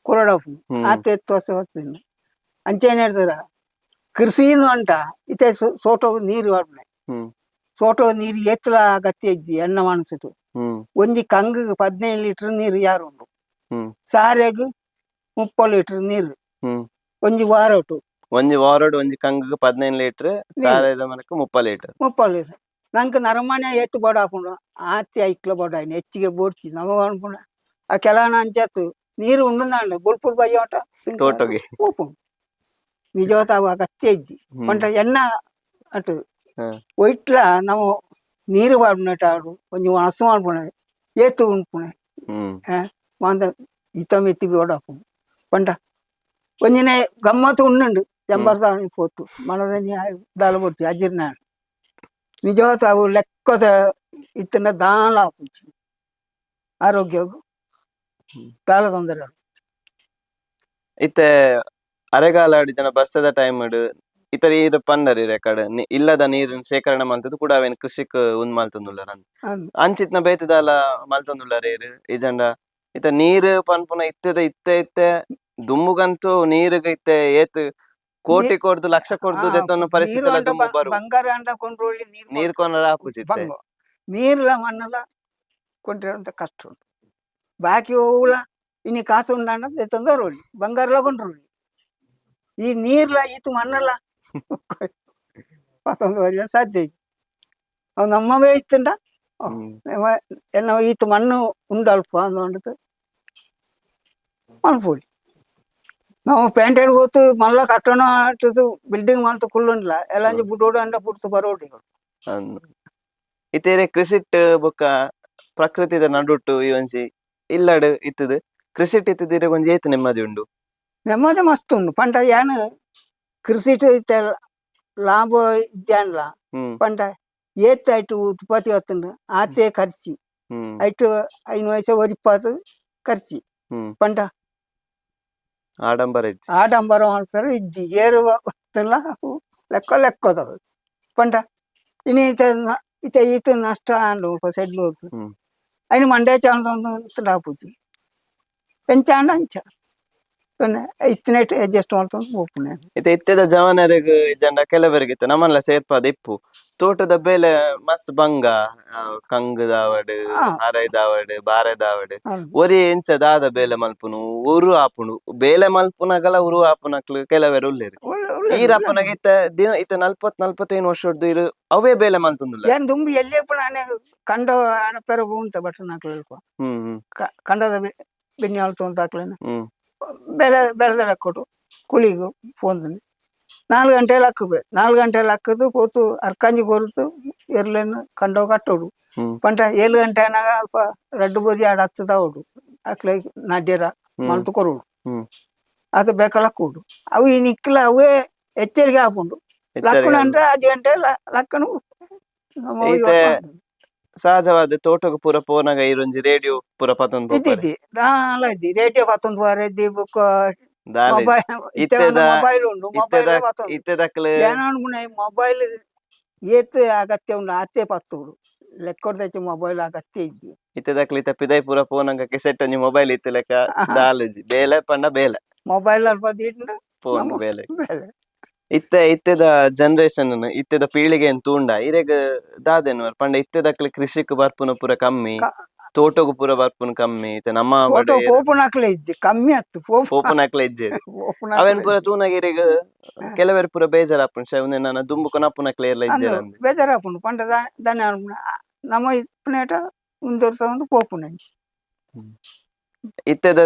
ಕೊರಡಪ್ಪು ಆತ ಎತ್ತುವಸ ಹೊತ್ತಿನ ಅಂಚೇನು ಹೇಳ್ತಾರ ಕೃಷಿನು ಅಂಟ ಇತ್ತೆ ಸೋಟೋ ನೀರು ವಾಡ್ನೆ ಸೋಟೋ ನೀರು ಎತ್ತಲ ಗತಿ ಇದ್ದಿ ಎಣ್ಣ ಮನಸ್ಸಿಟ್ಟು ಒಂಜಿ ಕಂಗ್ 15 ಲೀಟರ್ ನೀರು ಯಾರು ಉಂಡು ಸಾರೆಗ್ 30 ಲೀಟರ್ ನೀರು ಒಂಜಿ ವಾರೋಟು ಒಂಜಿ ಒಂಜಿ ಕಂಗ್ 15 ಲೀಟರ್ ಸಾರೆದ ಮನಕ್ಕೆ 30 ಲೀಟರ್ ನಂಗೆ ನರಮನೆ ಎತ್ತು ಬೋಡ ಹಾಕೊಂಡು ಆತಿ ಐಕ್ಲ ಬೋಡ ಹೆಚ್ಚಿಗೆ ಬೋಡ್ತಿ ನಮಗ ಅನ್ಪುಣ ಆ ಕೆಲವನ ಅಂಚತ್ತು ನೀರು ಉಂಡುಂದಾಂಡ ಬುಲ್ಪುಲ್ ಬಯ್ಯ ಓಟ ತೋಟಗೆ ಉಪ್ಪು ನಿಜವತ್ತ ಅವ ಗತ್ತಿ ಇದ್ದಿ ಒಂಟ ಎನ್ನ ಅಟ್ಟು ಒಯ್ಟ್ಲ ನಾವು ನೀರು ಪಾಡ್ಬಿನಟ ಆಡು ಒಂಜಿ ಒಣಸು ಮಾಡ್ಪುಣ ಏತು ಉಂಡ್ಪುಣೆ ಮಾಂದ ಇತಮಿತ್ತಿ ಬೋಡಾಪು ಪಂಡ ಒಂಜಿನೆ ಗಮ್ಮತ್ತು ಉಂಡು ಜಂಬರ್ದ ಪೋತು ಮನದನಿ ದಾಲ ಬಡ್ತಿ ಅಜಿರ್ನ ನಿಜವತ್ತ ಅವು ಲೆಕ್ಕದ ಇತ್ತಿನ ದಾಲ ಆಪುಂಚಿ ಆರೋಗ್ಯ ದಾಲ ತೊಂದರೆ ಇತ್ತೆ ಅರೆಗಾಲ ಜನ ಬರ್ಸದ ಟೈಮ್ ಇತರ ನೀರು ಪಂಡರಿ ರೆಕಾರ್ಡ್ ಇಲ್ಲದ ನೀರಿನ ಶೇಖರಣೆ ಮಲ್ತದ್ದು ಕೂಡ ಅವೇನು ಕೃಷಿಕ್ ಉಂದ್ ಮಲ್ತೊಂದುಲ್ಲಾರ ಅಂಚಿತ್ನ ಬೇತದಾಲ ಮಲ್ತೊಂದುಲ್ಲಾರ ಇಜಂಡ ಇತ್ತ ನೀರು ಪನ್ಪುನ ಇತ್ತೆ ಇತ್ತೆ ದುಮ್ಮುಗಂತೂ ನೀರಿಗೆ ಇತ್ತೆ ಏತ್ ಕೋಟಿ ಕೊಡ್ದು ಲಕ್ಷ ಕೊಡ್ದು ದೆತ್ತೊಂದು ಪರಿಸ್ಥಿತಿ ದುಮ್ಮು ಬರು ಬಂಗಾರ ಅಂಡ ಕೊಂಡ್ರೊಳ್ಳಿ ನೀರ್ ಕೊನರ ಆಪುಜಿತ್ತೆ ನೀರ್ಲ ಮಣ್ಣಲ ಕೊಂಡ್ರೆ ಕಷ್ಟ ಉಂಟು ಬಾಕಿ ಹೋಗುಲ ಇನಿ ಕಾಸು ಉಂಡಾಂಡ ದೆತ್ತೊಂದರೋಳಿ ಬಂಗಾರಲ ಕೊಂಡ್ರೊಳ್ಳಿ ಈ ನೀರ್ಲ ಈತು ಮಣ್ಣಲ್ಲ ಮತ್ತೊಂದು ವರಿಯ ಸಾಧ್ಯ ಐತಿ ಅವ್ ನಮ್ಮವೇ ಇತ್ತಂಡ ಎನ್ನ ಈತು ಮಣ್ಣು ಉಂಡು ಅಲ್ಪ ಅಂದು ಮನ್ಪೋಡಿ ನಾವು ಪೇಂಟೆಡ್ ಹೋತು ಮಲ್ಲ ಕಟ್ಟಣ ಆಟದು ಬಿಲ್ಡಿಂಗ್ ಮಾಡ್ತು ಕುಳ್ಳುಂಡ್ಲ ಎಲ್ಲ ಬುಡೋಡು ಅಂಡ ಪುಡ್ತು ಬರೋಡಿ ಇತೇರೆ ಕೃಷಿಟ್ ಬೊಕ್ಕ ಪ್ರಕೃತಿದ ನಡುಟ್ಟು ಇವನ್ಸಿ ಇಲ್ಲಡ್ ಇತ್ತದು ಕೃಷಿಟ್ ಇತ್ತಿದ್ರೆ ಒಂಜಿ ಏತ್ ನೆಮ್ಮದಿ ಉಂಡು ನೆಮ್ಮದಿ ಮಸ್ತ್ ಉಂಡು ಪಂಡ ಏನ್ ಕೃಷಿಟ್ ಇತ್ತೆ ಲಾಭ ಇದ್ಯಾನ್ಲ ಪಂಡ ಏತ್ ಐಟು ಉತ್ಪತ್ತಿ ಹೊತ್ತುಂಡು ಆತೆ ಖರ್ಚಿ ಐಟು 5 ವಯಸ್ಸು 20 ಖರ್ಚಿ ಪಂಡ ಆಡಂಬರ ಮಾಡ್ತಾರೆ ಇದ್ದಿ ಏರು ಲೆಕ್ಕದವು ಪಂಡ ಇನ್ನು ಈತ ನಷ್ಟ ಆಂಡು ಸೆಡ್ಲು അതിന് മണ്ടേ ಚಾಣದ ಹಾಪುಜಿ ಎಂಚಾಂಡ ಅಂಚ ಇತ್ತಿನೇಟ್ ಅಡ್ಜಸ್ಟ್ ಮಾಡ್ಕೊಂಡು ಹೋಗ್ಪುಣೆ ಇತ್ತೆದ ಜವನರಿಗೆ ಜಂಡ ಕೆಲವರಿಗಿತ್ತು ನಮ್ಮಲ್ಲ ಸೇರ್ಪಾದ ಇಪ್ಪು ತೋಟದ ಬೇಲೆ ಮಸ್ತ್ ಬಂಗ ಕಂಗ್ ದಾವಡ್ ಹರೈ ದಾವಡ್ ಬಾರೆ ದಾವಡ್ ಒರಿ ಎಂಚ ದಾದ ಬೇಲೆ ಮಲ್ಪುನು ಉರು ಆಪುನು ಬೇಲೆ ಮಲ್ಪುನಗಲ ಉರು ಆಪುನಕ್ಲು ಕೆಲವರು ಉಳ್ಳೇರು ಈರಪ್ಪನಗ ಇತ್ತ 40-45 ವರ್ಷದ್ದು ಇರು ಅವೇ ಬೇಲೆ ಮಲ್ತುಂದುಲ್ಲ ಏನ್ ದುಂಬಿ ಎಲ್ಲೇ ಪುಣ ಕಂಡ ಆಡಪೆರ ಉಂಟ ಬಟ್ ನಾಕ್ಲ ಕಂಡದ ಬೆನ್ನಿ ಆಳ್ತು ಅಂತ ಹಾಕ್ಲೇನ ಬೆಳೆದ ಲೆಕ್ಕೊಟ್ಟು ಕುಳಿಗು ಫೋನ್ 4 ಗಂಟೆಲಿ ಹಾಕಬೇಕು 4 ಗಂಟೆಲಿ ಹಾಕದು ಪೋತು ಅರ್ಕಂಜಿ ಕೊರತು ಎರ್ಲೇನು ಕಂಡವು ಕಟ್ಟೋಡು ಪಂಟ 7 ಗಂಟೆ ಅನ್ನಾಗ ಅಲ್ಪ ರಡ್ಡು ಬೋಜಿ ಆಡ ಹತ್ತದ ಹೋಡು ಹಾಕ್ಲೆ ನಾಡ್ಯರ ಮಲ್ತು ಕೊರೋಡು ಅದು ಬೇಕಲ್ಲ ಕೂಡು ಅವು ಈ ನಿಕ್ಲ ಅವೇ ಎಚ್ಚರಿಕೆ ಹಾಕೊಂಡು ಲಕ್ಕಣ ಅಂದ್ರೆ 5 ಗಂಟೆ ಲಕ್ಕಣ ಸಹಜವಾದ ತೋಟಕ್ಕೆ ಪೂರ ಪೋನಾಗ ಇರೊಂಜಿ ರೇಡಿಯೋ ಪೂರ ಪತ್ತೊಂದು ಇದ್ದಿ ರೇಡಿಯೋ ಪತ್ತೊಂದು ವಾರದ್ದಿ ಬುಕ್ ಮೊಬೈಲ್ ಉಂಡು ಮೊಬೈಲ್ ಏತ್ ಅಗತ್ಯ ಉಂಡು ಆತೆ ಪತ್ತೋಡು ಲೆಕ್ಕೊಡ್ದಚ್ಚ ಮೊಬೈಲ್ ಅಗತ್ಯ ಇದ್ದಿ ಇತ್ತದಕ್ಲಿ ಪಿದೈ ಪೂರ ಪೋನಂಗ ಕೆಸೆಟ್ ಒಂಜಿ ಮೊಬೈಲ್ ಇತ್ತು ಲೆಕ್ಕ ದಾಲಜಿ ಬೇಲೆ ಪಂಡ ಬೇಲೆ ಮೊಬೈಲ್ ಅಲ್ಪ ಫೋನ್ ಬೇಲೆ ಇತ್ತೆದ ಜನರೇಷನ್ ಇತ್ತೆದ ಪೀಳಿಗೆ ತೂಂಡ ಇರೆಗ್ ದಾದೆನ್ ಪಂಡ ಇತ್ತೆದಕ್ಲಿ ಕೃಷಿಕ್ ಬರ್ಪುನ ಪೂರ ಕಮ್ಮಿ ತೋಟಗು ಪೂರ ಬರ್ಪುನ ಕಮ್ಮಿ ನಮ್ಮ ಪೋಪುನಕ್ಲೆ ಇದ್ದಿ ಕಮ್ಮಿ ಆಯ್ತು ಪೋಪುನಕ್ಲೆ ಇದ್ದೆ ಅವೇನ್ ಪೂರ ತೂನಗಿರಿಗ ಕೆಲವರು ಪೂರ ಬೇಜಾರಾಪುನ್ ಶೌನೆ ನನ್ನ ದುಂಬುಕು ನಪ್ಪುನಕ್ಲೆ ಎಲ್ಲ ಇದ್ದೆ ಬೇಜಾರಾಪುಂಡು ಪಂಡ ದಾನೆ ನಮ್ಮ ಇಪ್ಪನೇಟ ಮುಂದುವರ್ಸ ಒಂದು ಪೋಪುನ ಇತ್ತೆದ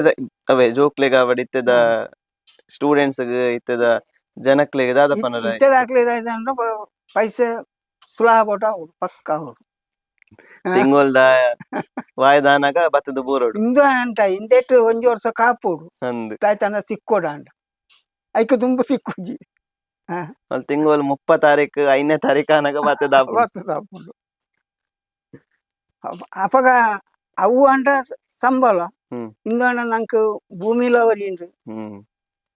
ಅವೇ ಜೋಕ್ಲೆಗ ಅವಡ್ ಇತ್ತೆದ ಸ್ಟೂಡೆಂಟ್ಸ್ ಇತ್ತೆದ ಜನಕ್ಲೆಗೆ ದಾದ ಪನರ ಇತ್ತೆದಾಕ್ಲೆ ಪೈಸೆ ಸುಲಾ ಬೋಟ ಪಕ್ಕ ಹೋಡು ತಿಂಗೊಲ್ದ ವಾಯ್ದಾನಾಗ ಬತ್ತದ ಬೋರೋಡು ಇಂದು ಅಂಟ ಇಂದೆಟ್ಟು 1 ವರ್ಷ ಕಾಪೋಡು ತಾಯ್ತನ ಸಿಕ್ಕೋಡ ಅಂಟ ಐಕ ತುಂಬ ಸಿಕ್ಕುಜಿ ತಿಂಗೋಲ್ 30 ತಾರೀಕು 5ನೇ ತಾರೀಕು ಅನಾಗ ಬತ್ತದ ಹಾಪುಂಡು ಅಪಗ ಅವು ಅಂಟ ಸಂಬಳ ಇಂದು ಅಂಡ ನಂಗೆ ಭೂಮಿಲ ವರಿಯುಂಡು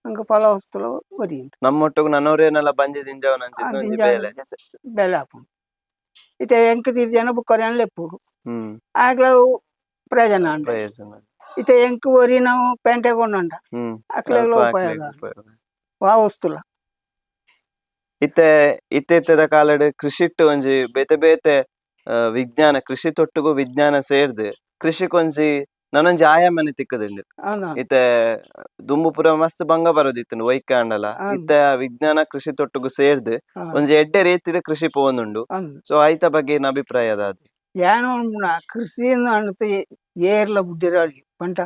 ನಂಗೆ ಫಲ ವಸ್ತುಲ ವರಿಯುಂಡು ನಮ್ಮೊಟ್ಟಿಗೆ ನನ್ನವ್ರೇನೆಲ್ಲ ಬಂಜಿ ದಿಂಜವನ ಬೆಲೆ ಹಾಪುಂಡು ಇತ್ತೆ ಎಂಕ್ ಜನ ಬುಕ್ಕರಿ ಲೆಪ್ಪುಡು ಆಗ್ಲ ಪ್ರಯೋಜನ ಇತ್ತೆ ಎಂಕ್ ಒರಿ ನಾವು ಪೇಂಟೆ ಕೊಂಡಂಡ ಅಕ್ಲೆಗ್ಲ ಉಪಯೋಗ ವಾ ವಸ್ತುಲ ಇತ್ತೆ ಇತ್ತೆದ ಕಾಲಡ್ ಕೃಷಿಟ್ ಒಂಜಿ ಬೇತೆ ಬೇತೆ ವಿಜ್ಞಾನ ಕೃಷಿ ತೊಟ್ಟುಗು ವಿಜ್ಞಾನ ಸೇರ್ದು ಕೃಷಿಕೊಂಜಿ ನನೊಂಜಿ ಆಯಾಮನೆ ತಿಕ್ಕುದುಂಡು. అవునా ಇತ್ತೆ ದುಂಬು ಪೂರ ಮಸ್ತ್ ಬಂಗ ಬರೋದಿತ್ತುಂಡು ಒಯ್ಕಾಂಡಲ అవును ಇತ್ತೆ ವಿಜ್ಞಾನ ಕೃಷಿ ತೊಟ್ಟುಗು ಸೇರ್ದು ಒಂಜಿ ಎಡ್ಡೆ ರೀತಿಡ್ ಕೃಷಿ ಪೋವೊಂದುಂಡು. అవును ಸೊ ಐತ ಬಗ್ಗೆ ಏನ್ ಅಭಿಪ್ರಾಯ ಅದಾದ್? ಯಾನು ಉಂಡುನ ಕೃಷಿಯನ್ನು ಅಣ್ತು ಏರ್ಲ ಬುದ್ಧಿರಾಳಿ ಪಂಟ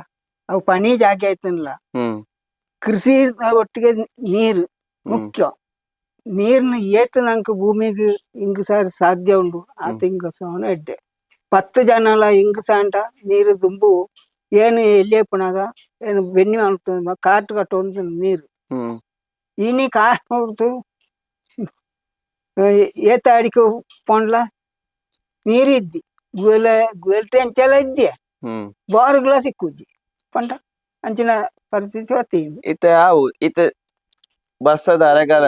ಅವು ಪನಿ ಜಾಗೆ ಆಯ್ತನಲ್ಲ ಹ್ಮ್ ಕೃಷಿ ಒಟ್ಟಿಗೆ ನೀರು ಹ್ಮ್ ಮುಖ್ಯ. ನೀರ್ನ ಏತ್ ನಂಗೆ ಭೂಮಿಗೆ ಹಿಂಗ್ ಸಾರಿ ಸಾಧ್ಯ ಉಂಡು ಆತ ಹಿಂಗ ಸವನ ಎಡ್ಡೆ 10 ಜನಲ ಹಿಂಗ್ ಸಾಂಟ ನೀರು ದುಂಬು ಏನು ಎಲ್ಲಿಯಪ್ಪನಾಗ ಏನು ಬೆನ್ನಿ ಅನ್ತದ ಕಾಟ್ ಕಟ್ಟೊಂದು ನೀರು ಹ್ಮ್ ಇನಿ ಕಾಟ್ ನೋಡ್ತು ಏತ ಅಡಿಕೆ ಪೊಂಡ್ಲ ನೀರಿದ್ದಿ ಗುವೆಲ್ ಟೆಂಚೆಲ್ಲ ಇದ್ದೆ ಹ್ಮ್ ಬಾರುಗ್ಲ ಸಿಕ್ಕುಜ್ಜಿ ಪಂಡ ಅಂಚಿನ ಪರಿಸ್ಥಿತಿ ಹೊತ್ತೀನಿ. ಇತ್ತೆ ಆವು ಇತ್ತೆ ಬರ್ಸದ ಅರೆಗಾಲ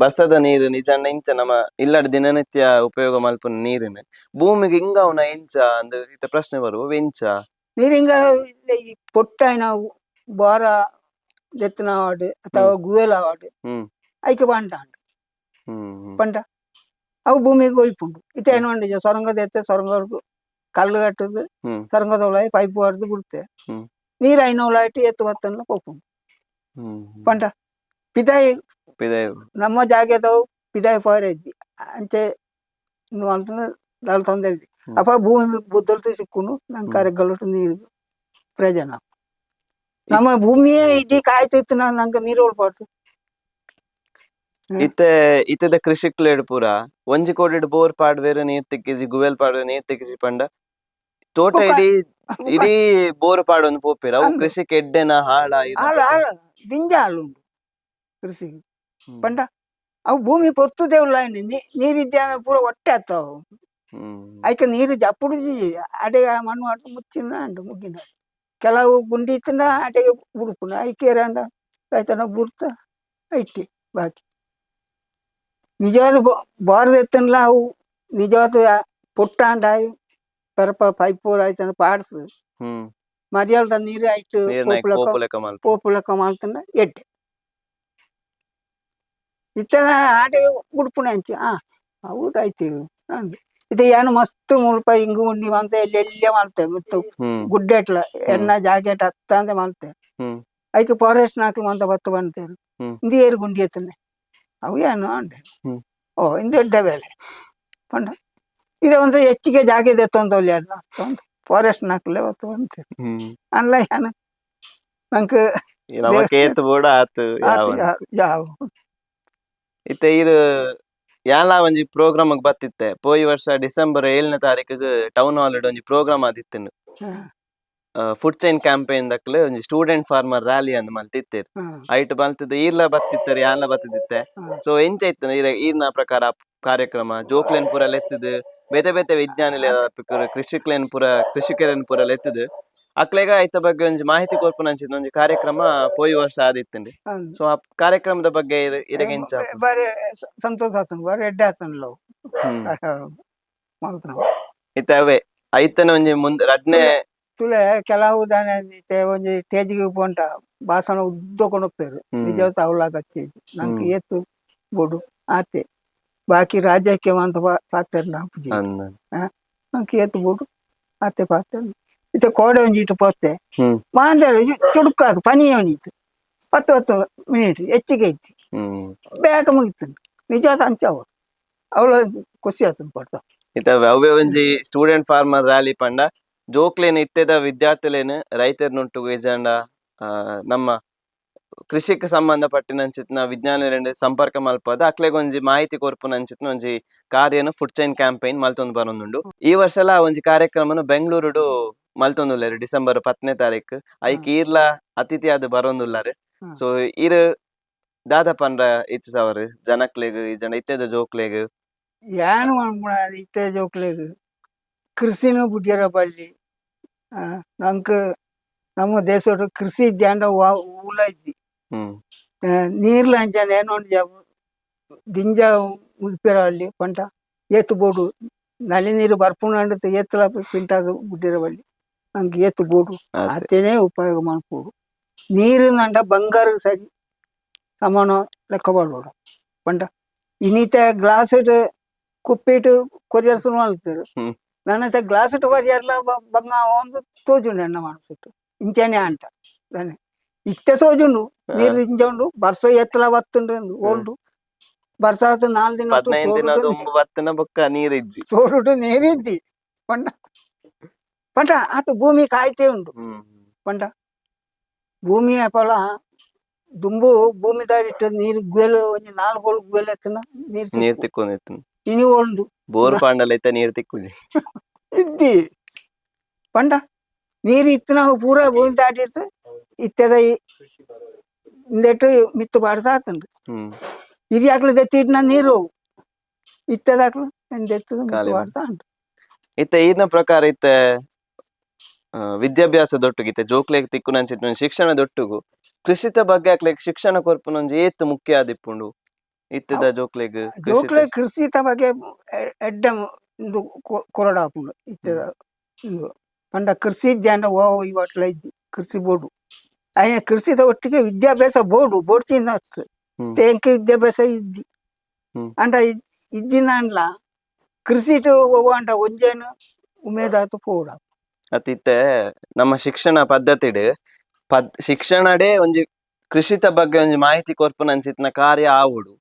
ಬರ್ಸದ ನೀರು ನಿಜಾಂಡ ಇಂಚ ನಮ್ಮ ಇಲ್ಲಡ್ ದಿನನಿತ್ಯ ಉಪಯೋಗ ಮಲ್ಪುನ ನೀರಿನ ಭೂಮಿಗೆ ಹಿಂಗ ಅವನ ಇಂಚ ಅಂದ್ ಇತ್ತೆ ಪ್ರಶ್ನೆ ಬರುವ ವೆಂಚ ನೀರು ಹಿಂಗ ಈ ಪೊಟ್ಟಾಯಿನ ಬಾರ ದೆತ್ತನ ಆವಾಡು ಅಥವಾ ಗುವೆಲ್ ಆವಾಡು ಹ್ಮ್ ಐಕೆ ಬಂಟಾಂಡು ಹ್ಮ್ ಪಂಡ ಅವು ಭೂಮಿಗೆ ಒಯ್ಪುಂಡು ಇತ್ತೆ ಏನು ಮಾಡಿಜ ಸೊರಂಗದ ಎತ್ತೆ ಸೊರಂಗ ಕಲ್ಲು ಕಟ್ಟದು ಹ್ಮ್ ಸೊರಂಗದ ಒಳಗೆ ಪೈಪ್ ಹೊಡೆದು ಬಿಡುತ್ತೆ ಹ್ಮ್ ನೀರು ಐನೋಲಾಯ್ತು ಎತ್ತು ಬತ್ತಲ್ಲ ಹೋಗ್ಪುಂಡು ಹ್ಮ್ ಪಂಡ ಪಿದಾಯಿ ಪಿದಾಯ್ ನಮ್ಮ ಜಾಗೆದವು ಪಿದಾಯಿ ಪಾರೆ ಇದ್ದಿ ಅಂಚೆ ನೀವು ಅಂತ ದಾಲ್ ತೊಂದರೆ ಇದ್ದಿ ಅಪ್ಪ ಭೂಮಿ ಬುದ್ದಲ್ತು ಸಿಕ್ಕುನು ನಂಗೆ ಕರೆಗಲ್ಲೊಟ್ಟು ನೀರು ಪ್ರಯೋಜನ ನಮ್ಮ ಭೂಮಿಯೇ ಇಡೀ ಕಾಯ್ತಿತ್ತು ನಂಗೆ ನೀರು ಉಳ್ಬಾರ್ದು. ಇತ್ತೆ ಇತ್ತದ ಕೃಷಿಕ್ಲೆಡ್ ಪೂರ ಒಂಜಿ ಕೋಡಿಡ್ ಬೋರ್ ಪಾಡ್ವೆರ್ ನೀರ್ ತಿಕ್ಕಿಜಿ ಗುವೆಲ್ ಪಾಡ್ವೆರ್ ನೀರ್ ತಿಕ್ಕಿಜಿ ಪಂಡ ತೋಟ ಇಡೀ ಇಡೀ ಬೋರ್ ಪಾಡೊಂದು ಪೋಪಿರ ಅವು ಕೃಷಿಕ್ ಎಡ್ಡೆನ ಹಾಳ ಹಾಳು ಹಾಳು ದಿಂಜ ಹಾಳು ಉಂಟು ಕೃಷಿಗೆ ಪಂಡ ಅವು ಭೂಮಿ ಪೊತ್ತು ದೇವ್ಲ ನೀರಿದ್ದ ಪೂರ ಹೊಟ್ಟೆ ಆಗ್ತಾವ ಐಕ ನೀರು ಜಪ್ಪುಡುಜಿ ಅಡೆಗೆ ಮಣ್ಣು ಮಾಡ್ತು ಮುಚ್ಚಿನ ಅಂಡು ಮುಗ್ಗಿನ ಕೆಲವು ಗುಂಡಿ ಇತ್ತಂಡ ಅಡೆಗೆ ಬುಡ್ಪುಂಡು ಐಕೇರಂಡ ಆಯ್ತನ ಬುಡ್ತ ಐಟಿ ಬಾಕಿ ನಿಜವಾದ ಬಾರ್ದು ಎತ್ತನ್ಲ ಅವು ನಿಜವಾದ ಪುಟ್ಟಾಂಡಾಯಿ ಪರಪ ಪೈಪ್ ಆಯ್ತನ ಪಾಡ್ತು ಮದಿಯಾಲ್ದ ನೀರು ಆಯ್ತು ಪೋಪುಲಕ ಮಾಡ್ತಂಡ ಎಡ್ಡೆ ಇತ್ತನ ಆಟೆಗೆ ಬುಡ್ಪುಣ ಅಂಚಿ ಹೌದಾಯ್ತು ಅಂದು ಇದು ಏನು ಮಸ್ತ್ ಮುಲ್ಪ ಹಿಂಗು ಉಂಡಿ ಅಂತ ಎಲ್ಲೆಲ್ಲೇ ಮಾಡ್ತೇವೆ ಮತ್ತು ಗುಡ್ಡೆಟ್ಲ ಎನ್ನ ಜಾಗೆಟ್ ಹತ್ತ ಅಂತ ಮಾಡ್ತೇವೆ ಐಕೆ ಫಾರೆಸ್ಟ್ ನಾಕ್ಲು ಅಂತ ಬತ್ತ ಬಂತೇವೆ ಇಂದು ಏರು ಗುಂಡಿ ಎತ್ತನೆ ಅವು ಏನು ಅಂಡೆ ಓ ಇಂದು ಎಡ್ಡ ಬೇಲೆ ಪಂಡ ಇರ ಒಂದು ಹೆಚ್ಚಿಗೆ ಜಾಗೆದ ಎತ್ತೊಂದು ಒಳ್ಳೆ ಅಷ್ಟೊಂದು ಫಾರೆಸ್ಟ್ ನಾಕ್ಲೆ ಹೊತ್ತು ಬಂತೇವೆ ಅಲ್ಲ ಏನು ನಂಗೆ ಯಾವ ಇತ್ತೆ ಇರು ಯಾಲ ಒಂಜಿ ಪ್ರೋಗ್ರಾಮ್ ಬತ್ತಿತ್ತೆ ಪೋಯಿ ವರ್ಷ ಡಿಸೆಂಬರ್ 7ನೇ ತಾರೀಕಿಗೆ ಟೌನ್ ಹಾಲ್ ಒಂಜಿ ಪ್ರೋಗ್ರಾಮ್ ಆದಿತ್ತೇನು ಫುಡ್ ಚೈನ್ ಕ್ಯಾಂಪೇನ್ ದಕ್ಲೆ ಒಂಜಿ ಸ್ಟೂಡೆಂಟ್ ಫಾರ್ಮರ್ ರ್ಯಾಲಿ ಅಂದ್ ಮಲ್ತಿತ್ತೇರು ಐಟ್ ಬಲ್ತಿದ್ ಈರ್ಲ ಬತ್ತಿತ್ತೇರು ಯಾನ್ಲ ಬತ್ತಿದಿತ್ತೆ. ಸೊ ಎಂಚ ಇತ್ತು ಈರ್ನ ಪ್ರಕಾರ ಕಾರ್ಯಕ್ರಮ ಜೋಕ್ಲೆನ್ ಪೂರ ಲೆತ್ತದು ಬೇತೆ ಬೇತೆ ವಿಜ್ಞಾನಿಲ ಕೃಷಿಕ್ಲೆನ್ ಪೂರ ಕೃಷಿಕರನ್ ಪೂರ ಲೆತ್ತದು ಅಕ್ಲೆಗ ಐತ ಬಗ್ಗೆ ಒಂಜಿ ಮಾಹಿತಿ ಕೊರ್ಪುನಂಚಿನ ಒಂಜಿ ಕಾರ್ಯಕ್ರಮ ಪೋಯಿ ವರ್ಷ ಆದಿತ್ತಂಡಿ. ಸೊ ಆ ಕಾರ್ಯಕ್ರಮದ ಬಗ್ಗೆ ಇರಗೆಂಚ ಬಾರಿ ಸಂತೋಷ ಆತನ ಬಾರಿ ಎಡ್ಡೆ ಆತನಲ್ಲ ಇತ್ತೆ ಅವೇ ಐತನ ಒಂಜಿ ಮುಂದೆ ರಡ್ನೆ ತುಲೆ ಕೆಲವು ದಾನೆ ಒಂಜಿ ಸ್ಟೇಜಿಗೆ ಪೋಂಟ ಭಾಷಣ ಉದ್ದಕೊಂಡು ಹೋಗ್ತೇವೆ ನಿಜವತ್ತು ಅವಳಾಗತ್ತೆ ನಂಗೆ ಏತು ಬೋಡು ಆತೆ ಬಾಕಿ ರಾಜ್ಯಕ್ಕೆ ಅಂತ ಪಾತ್ರೆ ನಾಪುಜಿ ನಂಗೆ ಏತು ಬೋಡು ಆತೆ ಪಾತ್ರೆ ಇತ್ತೆ ಕೋಡೆ ಒಂಜಿ ಇಟ್ಟು ಪೋತೆ ಮಾಂದೇಳ ಚುಡುಕಾದು ಪನಿ ಅವನಿತ್ತು 10 ಮಿನಿಟ್ ಹೆಚ್ಚಿಗೆ ಐತಿ ಬೇಗ ಮುಗಿತು ನಿಜವಾದ ಅಂಚವ ಅವಳು ಖುಷಿ ಆತನ ಕೊಡ್ತಾವ. ಇತ್ತವೆ ಅವೇ ಒಂಜಿ ಸ್ಟೂಡೆಂಟ್ ಫಾರ್ಮರ್ ರ್ಯಾಲಿ ಪಂಡ ಜೋಕ್ಲೇನ್ ಇತ್ತೆದ ವಿದ್ಯಾರ್ಥಿಲೇನು ರೈತರ್ನುಂಟು ಇಜಂಡ ನಮ್ಮ ಕೃಷಿಗೆ ಸಂಬಂಧಪಟ್ಟಿನಂಚಿತ್ನ ವಿಜ್ಞಾನಿಲೆಂಡ್ ಸಂಪರ್ಕ ಮಲ್ಪದ ಅಕ್ಲೆಗೊಂಜಿ ಮಾಹಿತಿ ಕೊರ್ಪುನಂಚಿತ್ನ ಒಂಜಿ ಕಾರ್ಯನು ಫುಡ್ ಚೈನ್ ಕ್ಯಾಂಪೈನ್ ಮಲ್ತೊಂದು ಬರೊಂದುಂಡು. ಈ ವರ್ಷಲ ಒಂಜಿ ಕಾರ್ಯಕ್ರಮನು ಬೆಂಗಳೂರುಡು ಮಲ್ತೊಂದುಲ್ಲೆರ್ ಡಿಸೆಂಬರ್ 10ನೇ ತಾರೀಕು ಐಕ್ ಈರ್ಲ ಅತಿಥಿ ಆದ್ ಬರೊಂದುಲ್ಲಾರೆ. ಸೊ ಇರ್ ದಾದ ಪಂಡ ಇತ್ತು ಸವರ್ ಜನಕ್ಲೆಗ್ ಇಜಂಡ ಇತ್ತೆದ ಜೋಕ್ಲೆಗ್ ಏನು ಇತ್ತೆ ಜೋಕ್ಲೆಗ್ ಕೃಷಿನ ಬುಡ್ಡಿಯರ ಬಳ್ಳಿ ನಂಗೆ ನಮ್ಮ ದೇಶ ಕೃಷಿ ಜಾಂಡ ಉಲ ಇದ್ದಿ ನೀರ್ಲ ಅಂಚಾನೆ ಏನೊಂದು ದಿಂಜ ಮುಗಿಪಿರ ಅಲ್ಲಿ ಪಂಟ ಏತು ಬೋಡು ನಲ್ಲಿ ನೀರು ಬರ್ಪುಣ ಏತಲ ಪಿಂಟಾದ ಬುಡ್ಡಿರ ಬಳ್ಳಿ ನಂಗೆ ಏತು ಬೋಡು ಅದೇ. ಅತ್ತೇನೆ ಉಪಯೋಗ ಮಾಡ್ಬೋದು. ನೀರಿನಂಡ ಬಂಗಾರ ಸರಿ ಸಮಾನ ಲೆಕ್ಕ ಮಾಡ್ಬೋಡು ಪಂಡ ಇನ್ನಿತ ಗ್ಲಾಸ್ ಇಟ್ಟು ಕುಪ್ಪಿ ಇಟ್ಟು ಕೊರಿಯರ್ಸ್ ಮಾಡ್ತಾರೆ. ಹ್ಮ್ ನನ್ನತ್ತೆ ಗ್ಲಾಸ್ ಇಟ್ಟು ಕೊರಿಯರ್ಲ ಬಂಗ ಒಂದು ತೋಜುಂಡು ಎಣ್ಣ ಮಾಡಿಸಿಟ್ಟು ಇಂಚನೆ ಅಂಟ దాన్ని ఇత్తే సోజుండు నీరు దించండు బర్స ఎత్తల వత్తుండు ఓల్డు బర్సాత్ 4 ದಿನ 15 ದಿನ ದುಂಬು ಬತ್ತನ ಬೊಕ್ಕ ನೀರಿಜ್ಜಿ ಸೋಡುಡು ನೀರಿದ್ದಿ ಪಂಡ ಪಂಡ ಆತ ಭೂಮಿ ಕಾಯ್ತೇ ಉಂಡು ಪಂಡ ಭೂಮಿ ಅಪಲ ದುಂಬು ಭೂಮಿ ದಾಡಿಟ್ಟ ನೀರು ಗುಯಲು ಒಂಜಿ 4 ಹೋಳು ಗುಯಲು ಎತ್ತನ ನೀರ್ ತಿಕ್ಕೊಂಡಿತ್ತು ಇನಿ ಉಂಡು ಬೋರ್ ಪಾಂಡಲ ನೀರ್ ತಿಕ್ಕುಜಿ ಇದ್ದಿ ಪಂಡ ನೀರು ಇತ್ತನ ಪೂರ ಭೂಮಿ ದಾಟಿರ್ತು ಇತ್ತದ ಇಂದೆಟ್ಟು ಮಿತ್ತು ಬಾಡ್ಸಾತುಂಡು ఇది అక్కడ తెచ్చిట్టిన నీరు ఇత్తది అక్కడ నేను తెత్తది ಖಾಲಿ వాడతా అంట ಇತ್ತ ಈನ ಪ್ರಕಾರ ಇತ್ತ ವಿದ್ಯಾಭ್ಯಾಸದೊಟ್ಟಿಗೆ ಇತ್ತ ಜೋಕ್ಲೆಗ್ ತಿಕ್ಕುನಂಚಿನ ಶಿಕ್ಷಣದೊಟ್ಟಿಗೂ ಕೃಷಿತ ಬಗ್ಗೆ ಹಾಕ್ಲಿಕ್ಕೆ ಶಿಕ್ಷಣ ಕೊರ್ಪುನೊಂಜಿ ಏತ್ ಮುಖ್ಯ ಆದಿಪ್ಪುಂಡು ಇತ್ತದ ಜೋಕ್ಲೆಗ್ ಜೋಕ್ಲೆ ಕೃಷಿ ಬಗ್ಗೆ ಎಡ್ಡ ಇದು ಕೊರಡಾಪುಂಡು ಇತ್ತದ ಇದು ಪಂಡ ಕೃಷಿ ಜ್ಞಾನ ಓ ಇವಟ್ಲ ಇದ್ದಿ ಕೃಷಿ ಬೋರ್ಡು ఆయన కృషితో ఒట్టిగా విద్యాభ్యాస బోర్డు తేంకి విద్యాభ్యాಸ ಇದ್ದಿ ಅಂಟ ಇದ್ದಿನ ಅಂಡ್ಲ ಕೃಷಿ ಅಂಟ ಒಂಜೇನು ಉಮೇದಾತು ಪೋಡ ಅತಿತ್ತೆ ನಮ್ಮ ಶಿಕ್ಷಣ ಪದ್ಧತಿಡ್ ಶಿಕ್ಷಣಡೆ ಒಂಜಿ ಕೃಷಿತ ಬಗ್ಗೆ ಒಂಜಿ ಮಾಹಿತಿ ಕೊರ್ಪುನ ಅಂಚಿತ್ನ ಕಾರ್ಯ ಆವುಡು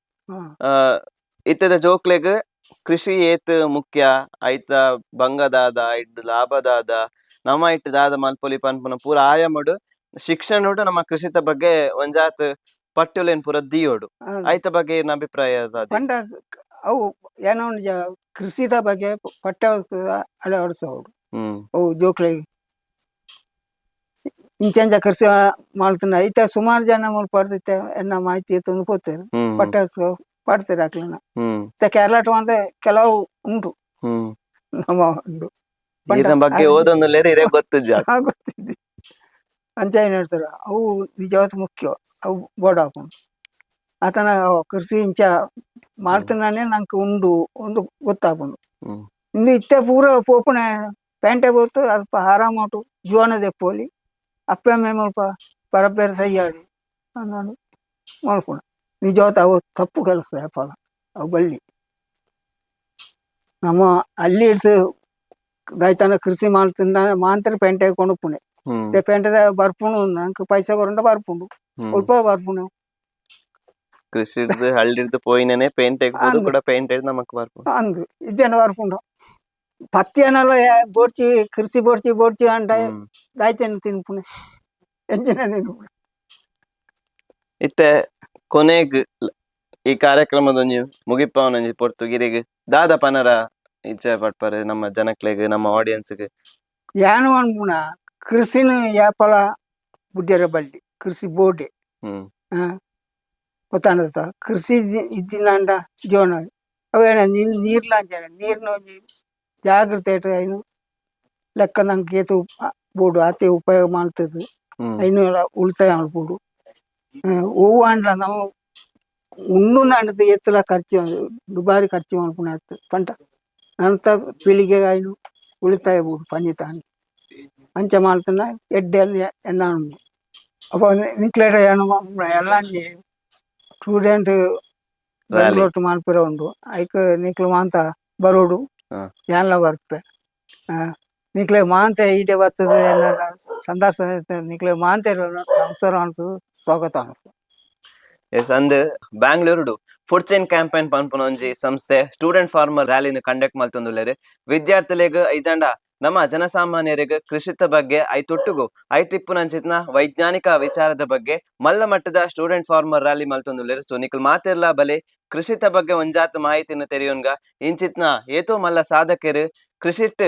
ಇತ್ತದ ಜೋಕ್ಲೆಗ್ ಕೃಷಿ ಏತ್ ಮುಖ್ಯ ಐತ ಬಂಗದಾದ ಇಡ್ ಲಾಭದಾದ ನಮ್ಮ ಇಟ್ಟು ದಾದ ಮಲ್ಪೊಲಿ ಪನ್ಪುನ ಪೂರ ಆಯಮಡು ಶಿಕ್ಷಣ ನಮ್ಮ ಕೃಷಿತ ಬಗ್ಗೆ ಒಂಜಾತ್ ಪಟ್ಟುಲೇನ್ ಪೂರ ದಿಯೋಡು ಐತ ಬಗ್ಗೆ ಏನ್ ಅಭಿಪ್ರಾಯ ಪಂಡ ಅವು ಏನೋ ಕೃಷಿದ ಬಗ್ಗೆ ಪಟ್ಟ ಅಳವಡಿಸೋಡು ಅವು ಜೋಕ್ಲೆ ಇಂಚೆಂಜ ಕೃಷಿ ಮಾಡ್ತಾನೆ ಐತೆ ಸುಮಾರು ಜನ ಪಡ್ತೈತೆ ಎನ್ನ ಮಾಹಿತಿ ತಂದು ಹೋಗ್ತಾರೆ ಪಟ್ಟ ಪಡ್ತಾರೆ ಅಕ್ಲನ ಕೇರಳ ಅಂದ್ರೆ ಕೆಲವು ಉಂಟು ನಮ್ಮ ಉಂಟು ಬಗ್ಗೆ ಓದೊಂದು ಗೊತ್ತಿದ್ದಿ ಅಂತ ಏನ್ ಹೇಳ್ತಾರೆ ಅವು ನಿಜವಾದ ಮುಖ್ಯ ಅವು ಬೋರ್ಡ್ ಹಾಕೊಂಡು ಆತನ ಕೃಷಿ ಇಂಚ ಮಾಡ್ತಾನೆ ನಂಗೆ ಉಂಡು ಒಂದು ಗೊತ್ತಾಪುಂಡು ಇನ್ನು ಇತ್ತೆ ಪೂರ ಪೋಪುನೆ ಪೇಂಟೆ ಬೋತು ಅಲ್ಪ ಆರಾಮಟು ಜೀವನದ ಪೋಲಿ ಅಪ್ಪ మేము ಪರಪೇರ ಸಯ್ಯಾಡಿ ಅನ್ನೋದು ಮಾಡ್ಕೊಂಡು ನಿಜವಾದ ಅವು ತಪ್ಪು ಕೆಲಸ ಫಲ ಅವು ಬಳ್ಳಿ ನಮ್ಮ ಅಲ್ಲಿ ಇಡ್ತು ದೈತನ ಕೃಷಿ ಮಾಡ್ತಿಂದ ಮಾಂತರ ಪೇಂಟೆ ಕೊಂಡು ಪುಣೆ ಪೇಂಟದ ಬರ್ಪುಣು ನಂಗೆ ಪೈಸೆ ಬರಂಡ ಬರ್ಪುಂಡು ಸ್ವಲ್ಪ ಬರ್ಪುಣು ಕೃಷಿ ಹಳ್ಳಿರ್ದು ಪೋಯಿನೇ ಪೇಂಟ್ ಕೂಡ ಪೇಂಟ್ ನಮಕ್ ಬರ್ಪುಂಡು ಅಂದು ಇದ್ದೇನ ಬರ್ಪುಂಡು ಪತ್ತಿ ಅನ್ನಲ್ಲ ಬೋಡ್ಚಿ ಕೃಷಿ ಬೋಡ್ಚಿ ಅಂಟ ದಾಯ್ತೇನೆ ತಿನ್ಪುಣೆ ಎಂಚಿನ ತಿನ್ಪುಣೆ ಇತ್ತೆ ಕೊನೆಗ್ ಈ ಕಾರ್ಯಕ್ರಮದೊಂಜಿ ಮುಗಿಪವನೊಂಜಿ ಪೊರ್ತುಗಿರಿಗೆ ದಾದ ಪನರ ಇಚ್ಛೆ ಪಡ್ಪಾರೆ ನಮ್ಮ ಜನಕ್ಲೆಗ್ ನಮ್ಮ ಆಡಿಯನ್ಸ್ಗೆ ಏನು ಅನ್ಪುಣ ಕೃಷಿನ ಯಾಪಲ ಬುಡ್ಡಿಯರ ಬಳ್ಳಿ ಕೃಷಿ ಬೋರ್ಡೆ ಗೊತ್ತಾಂಡದ ಕೃಷಿ ಇದ್ದಿನ ಅಂಡ ಜೋನ ಅವೇನ ನೀರ್ಲ ಅಂಚನೆ ನೀರ್ನ ಜಾಗ್ರತೆ ಐನು ಲೆಕ್ಕ ನಂಗೆ ಏತು ಬೋಡು ಆತೆ ಉಪಯೋಗ ಮಾಡ್ತದೆ ಐನು ಉಳಿತಾಯ ಮಾಡ್ಬೋದು ಹೂವು ಅಂಡ್ಲ ನಾವು ಉಣ್ಣು ಅಂಡದ ಎತ್ತಲ ಖರ್ಚು ದುಬಾರಿ ಖರ್ಚು ಮಾಡ್ಕೊಂಡು ಆಗ್ತದೆ ಪಂಟ ನಂತ ಪೀಳಿಗೆ ಐನು ಉಳಿತಾಯ ಬೋಡು ಪಂಜಿತ ಅಂಚ ಮಾಡ್ತಾನ ಎಡ್ಡೆ ಎಣ್ಣ ಉಂಡು ಅಪ್ಪ ನಿಕ್ಲೇಟ ಏನು ಎಲ್ಲ ಸ್ಟೂಡೆಂಟ್ ಬೆಂಗಳೂರು ಮಾಡ್ಪಿರ ಉಂಡು ಐಕ್ ನಿಕ್ಲು ಮಾಂತ ಬರೋಡು ಎಲ್ಲ ಬರ್ಪೆ ನಿಕ್ಲೆ ಮಾಂತೆ ಈಟೆ ಬರ್ತದೆ ಸಂದಾಸ ನಿಕ್ಲೆ ಮಾಂತೆ ನಮಸ್ಕಾರ ಅನ್ಸದು ಸ್ವಾಗತ ಅನ್ಸು ಅಂದ್ ಬ್ಯಾಂಗ್ಳೂರುಡು ಫುಡ್ ಚೈನ್ ಕ್ಯಾಂಪೇನ್ ಪನ್ಪುನ ಒಂಜಿ ಸಂಸ್ಥೆ ಸ್ಟೂಡೆಂಟ್ ಫಾರ್ಮರ್ ರ್ಯಾಲಿನ ಕಂಡಕ್ಟ್ ಮಲ್ತೊಂದುಲ್ಲೆರ್ ವಿದ್ಯಾರ್ಥಿಲೆಗ್ ಐಜಾಂಡ ನಮ್ಮ ಜನಸಾಮಾನ್ಯರಿಗೆ ಕೃಷಿತ ಬಗ್ಗೆ ಐತೊಟ್ಟುಗು ಐಟಿಪ್ಪುನಂಚಿತ್ನ ವೈಜ್ಞಾನಿಕ ವಿಚಾರದ ಬಗ್ಗೆ ಮಲ್ಲ ಮಟ್ಟದ ಸ್ಟೂಡೆಂಟ್ ಫಾರ್ಮರ್ ರ್ಯಾಲಿ ಮಲ್ತೊಂದುಲ್ಲೆರ್ ಸೊ ನಿಕಲ್ ಮಾತಿರ್ಲ ಬಲೆ ಕೃಷಿತ ಬಗ್ಗೆ ಒಂಜಾತ್ ಮಾಹಿತಿನ ತೆರೆಯೋನ್ಗ ಇಂಚಿತ್ನ ಏತೋ ಮಲ್ಲ ಸಾಧಕರು ಕೃಷಿಟ್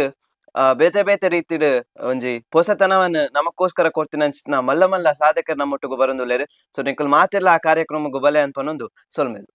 ಬೇತೆ ಬೇತೆ ರೀತಿಡ್ ಒಂಜಿ ಹೊಸತನವನ್ನ ನಮಕ್ಕೋಸ್ಕರ ಕೊಡ್ತಿನಂಚಿತ್ನ ಮಲ್ಲ ಮಲ್ಲ ಸಾಧಕರು ನಮ್ಮೊಟ್ಟಿಗೂ ಬರೊಂದುಲ್ಲೆರ್ ಸೊ ನಿಕಲ್ ಮಾತಿರ್ಲ ಆ ಕಾರ್ಯಕ್ರಮಗು ಬಲೆ ಅನ್ಪನೊಂದು ಸೊಲ್ಮೆಲು